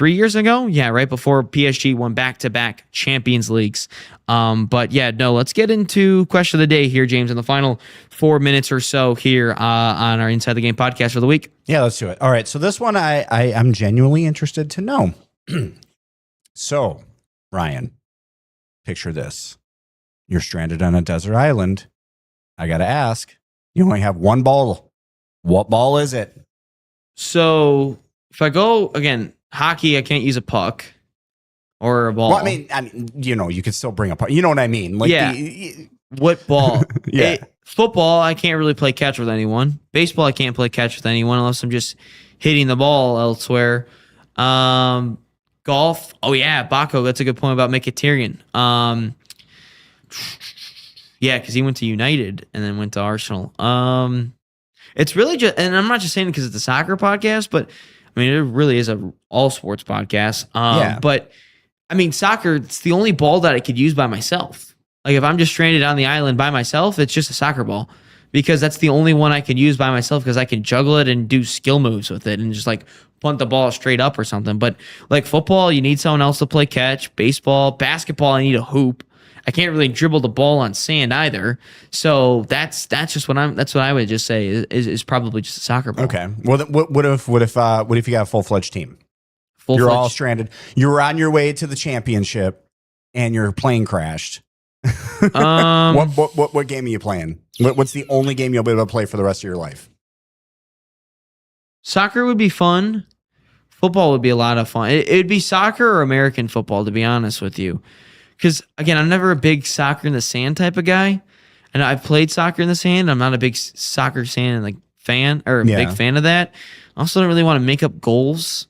years ago. Yeah, right before PSG won back-to-back Champions Leagues. But yeah, no, let's get into question of the day here, James, in the final 4 minutes or so here on our Inside the Game podcast for the week. Yeah, let's do it. All right, so this one I'm genuinely interested to know. So, Ryan, picture this. You're stranded on a desert island. I got to ask, you only have one ball. What ball is it? So, if I go, again, hockey, I can't use a puck or a ball. Well, I mean, you can still bring a puck. You know what I mean? Like yeah. What ball? Yeah. Football, I can't really play catch with anyone. Baseball, I can't play catch with anyone unless I'm just hitting the ball elsewhere. Golf, oh yeah, Baco, that's a good point about Mkhitaryan. Yeah, because he went to United and then went to Arsenal. It's really just, and I'm not just saying it because it's a soccer podcast, but I mean, it really is a all sports podcast. Yeah. But I mean, soccer, it's the only ball that I could use by myself. Like if I'm just stranded on the island by myself, it's just a soccer ball because that's the only one I can use by myself because I can juggle it and do skill moves with it and just like punt the ball straight up or something. But like football, you need someone else to play catch. Baseball, basketball, I need a hoop. I can't really dribble the ball on sand either. So that's just what I would just say is probably just a soccer ball. Okay. Well, what if you got a full-fledged team? You're all stranded. You're on your way to the championship and your plane crashed. What game are you playing? What's the only game you'll be able to play for the rest of your life? Soccer would be fun. Football would be a lot of fun. It'd be soccer or American football, to be honest with you. Because, again, I'm never a big soccer in the sand type of guy. And I've played soccer in the sand. I'm not a big soccer big fan of that. I also don't really want to make up goals.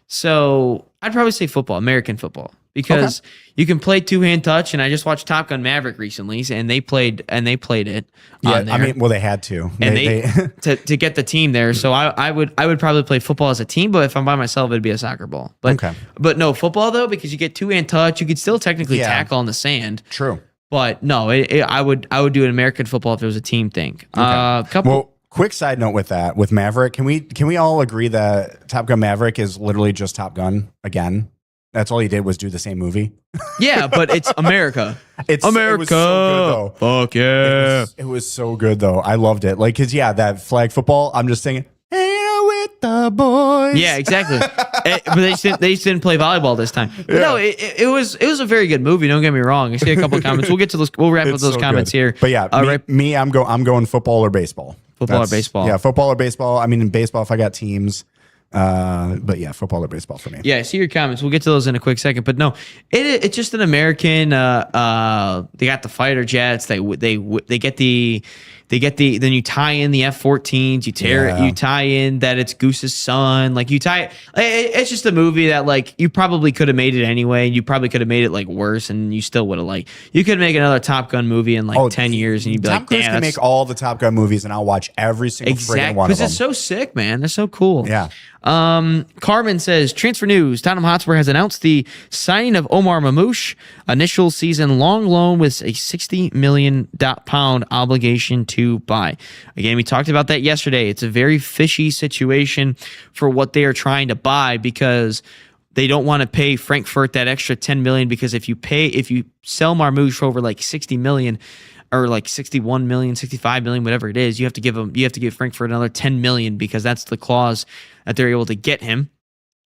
So I'd probably say football, American football. Because you can play two-hand touch, and I just watched Top Gun Maverick recently, and they played it. Yeah, I mean, well, they had to, and they to get the team there. So I would probably play football as a team, but if I'm by myself, it'd be a soccer ball. But no football though, because you get two-hand touch, you could still technically tackle on the sand. True, but no, I would do an American football if it was a team thing. Well, quick side note with Maverick, can we all agree that Top Gun Maverick is literally just Top Gun again? That's all he did was do the same movie. Yeah, but it's America. It's America. It was so good, though. Fuck yeah. It was so good, though. I loved it. Like, because, yeah, that flag football, I'm just singing, hey, with the boys. Yeah, exactly. But they just didn't play volleyball this time. But no, it was a very good movie. Don't get me wrong. I see a couple of comments. We'll get to those. We'll wrap up those comments here. But yeah, I'm going football or baseball. Football or baseball. Yeah, football or baseball. I mean, in baseball, if I got teams. But yeah, football or baseball for me. Yeah, I see your comments. We'll get to those in a quick second. But no, it's just an American. They got the fighter jets. They get the then you tie in the F-14s, you tie in that it's Goose's son, like it's just a movie that like you probably could have made it anyway, and you probably could have made it like worse, and you still would have like, you could make another Top Gun movie in like 10 years, and you'd be Tom like, Cruise damn, can make all the Top Gun movies, and I'll watch every single friggin' one of them. because it's so sick, man. They're so cool. Yeah. Carmen says, transfer news. Tottenham Hotspur has announced the signing of Omar Mamouche, initial season long loan with a £60 million obligation to buy. Again, we talked about that yesterday. It's a very fishy situation for what they are trying to buy, because they don't want to pay Frankfurt that extra 10 million, because if you sell Marmouche for over like 60 million or like 61 million, 65 million, whatever it is, you have to give Frankfurt another 10 million, because that's the clause that they're able to get him.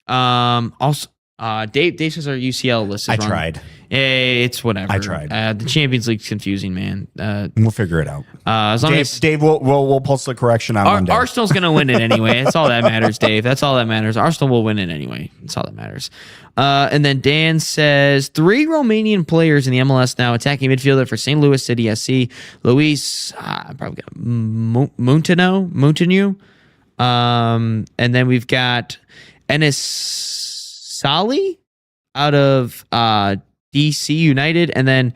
Also, Dave says our UCL list is I wrong. tried. It's whatever. I tried. The Champions League's confusing, man. We'll figure it out. As long as Dave, we'll post the correction on Monday. Arsenal's going to win it anyway. That's all that matters, Dave. That's all that matters. Arsenal will win it anyway. That's all that matters. And then Dan says 3 Romanian players in the MLS now. Attacking midfielder for St. Louis City SC, Luis, probably got Montanu. And then we've got Enes Sali out of DC United, and then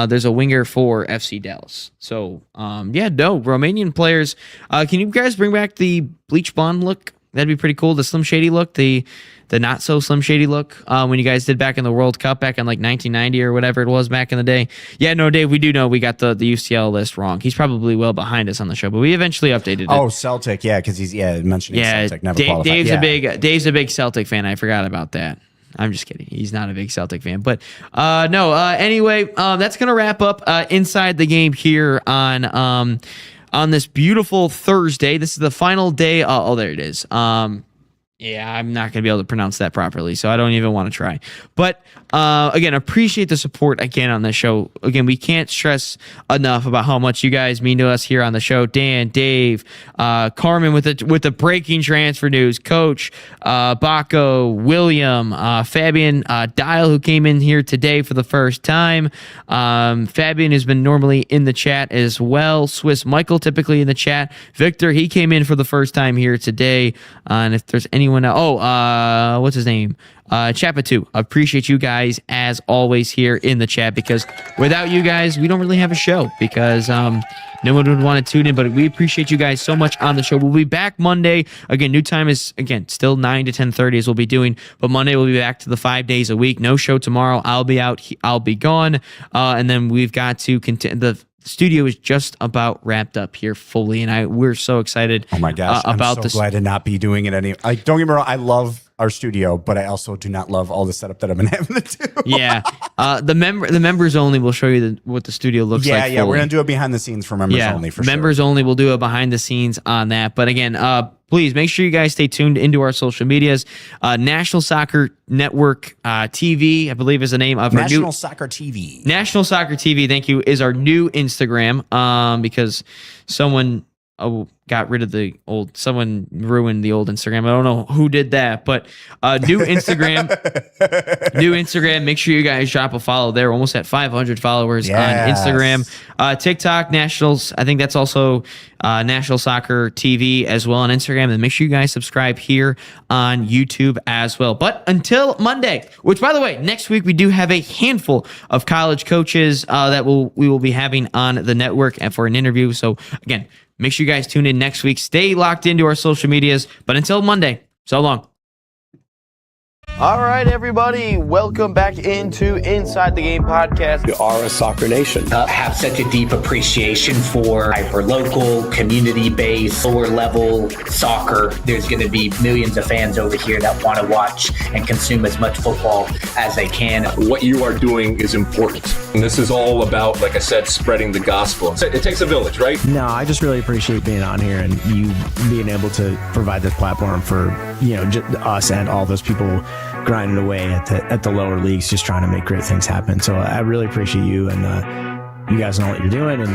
there's a winger for FC Dallas. So Romanian players. Can you guys bring back the bleach blonde look? That'd be pretty cool. The Slim Shady look, the not so Slim Shady look when you guys did back in the World Cup back in like 1990 or whatever it was back in the day. Yeah, no, Dave, we do know we got the UCL list wrong. He's probably well behind us on the show, but we eventually updated it. Oh, Celtic, yeah, because he's mentioning Celtic. Never qualified. Dave's a big Celtic fan. I forgot about that. I'm just kidding. He's not a big Celtic fan. But anyway, that's going to wrap up Inside the Game here on this beautiful Thursday. This is the final day. There it is. I'm not going to be able to pronounce that properly, so I don't even want to try. But again, appreciate the support again on the show. Again, we can't stress enough about how much you guys mean to us here on the show. Dan, Dave, Carmen with the breaking transfer news, Coach, Baco, William, Fabian Dial, who came in here today for the first time. Fabian has been normally in the chat as well. Swiss Michael typically in the chat. Victor, he came in for the first time here today. And if there's anyone else, what's his name? Chapatu. Appreciate you guys as always here in the chat, because without you guys, we don't really have a show, because no one would want to tune in, but we appreciate you guys so much on the show. We'll be back Monday. Again, new time is, still 9 to 10:30 as we'll be doing, but Monday we'll be back to the 5 days a week. No show tomorrow. I'll be out. I'll be gone. And then we've got to continue. The studio is just about wrapped up here fully, and we're so excited. Oh my gosh, about I'm so glad to not be doing it any. Don't get me wrong, I love our studio, but I also do not love all the setup that I've been having to do. Yeah, the members only will show you what the studio looks like. Yeah, we're gonna do it behind the scenes for members only. For members sure. only will do a behind the scenes on that. But again, please make sure you guys stay tuned into our social medias. National Soccer Network TV, I believe, is the name of our new National Soccer TV. National Soccer TV. Thank you. Is our new Instagram. Because someone got rid of the old. Someone ruined the old Instagram. I don't know who did that, but new Instagram. New Instagram. Make sure you guys drop a follow there. We're almost at 500 followers on Instagram. TikTok, Nationals. I think that's also National Soccer TV as well on Instagram. And make sure you guys subscribe here on YouTube as well. But until Monday, which by the way, next week we do have a handful of college coaches that we will be having on the network and for an interview. So again, make sure you guys tune in next week. Stay locked into our social medias. But until Monday, so long. All right, everybody, welcome back into Inside the Game podcast. You are a soccer nation. Have such a deep appreciation for hyper-local, community-based, lower-level soccer. There's going to be millions of fans over here that want to watch and consume as much football as they can. What you are doing is important. And this is all about, like I said, spreading the gospel. It takes a village, right? No, I just really appreciate being on here and you being able to provide this platform for, us and all those people grinding away at the lower leagues, just trying to make great things happen. So I really appreciate you and you guys know what you're doing, and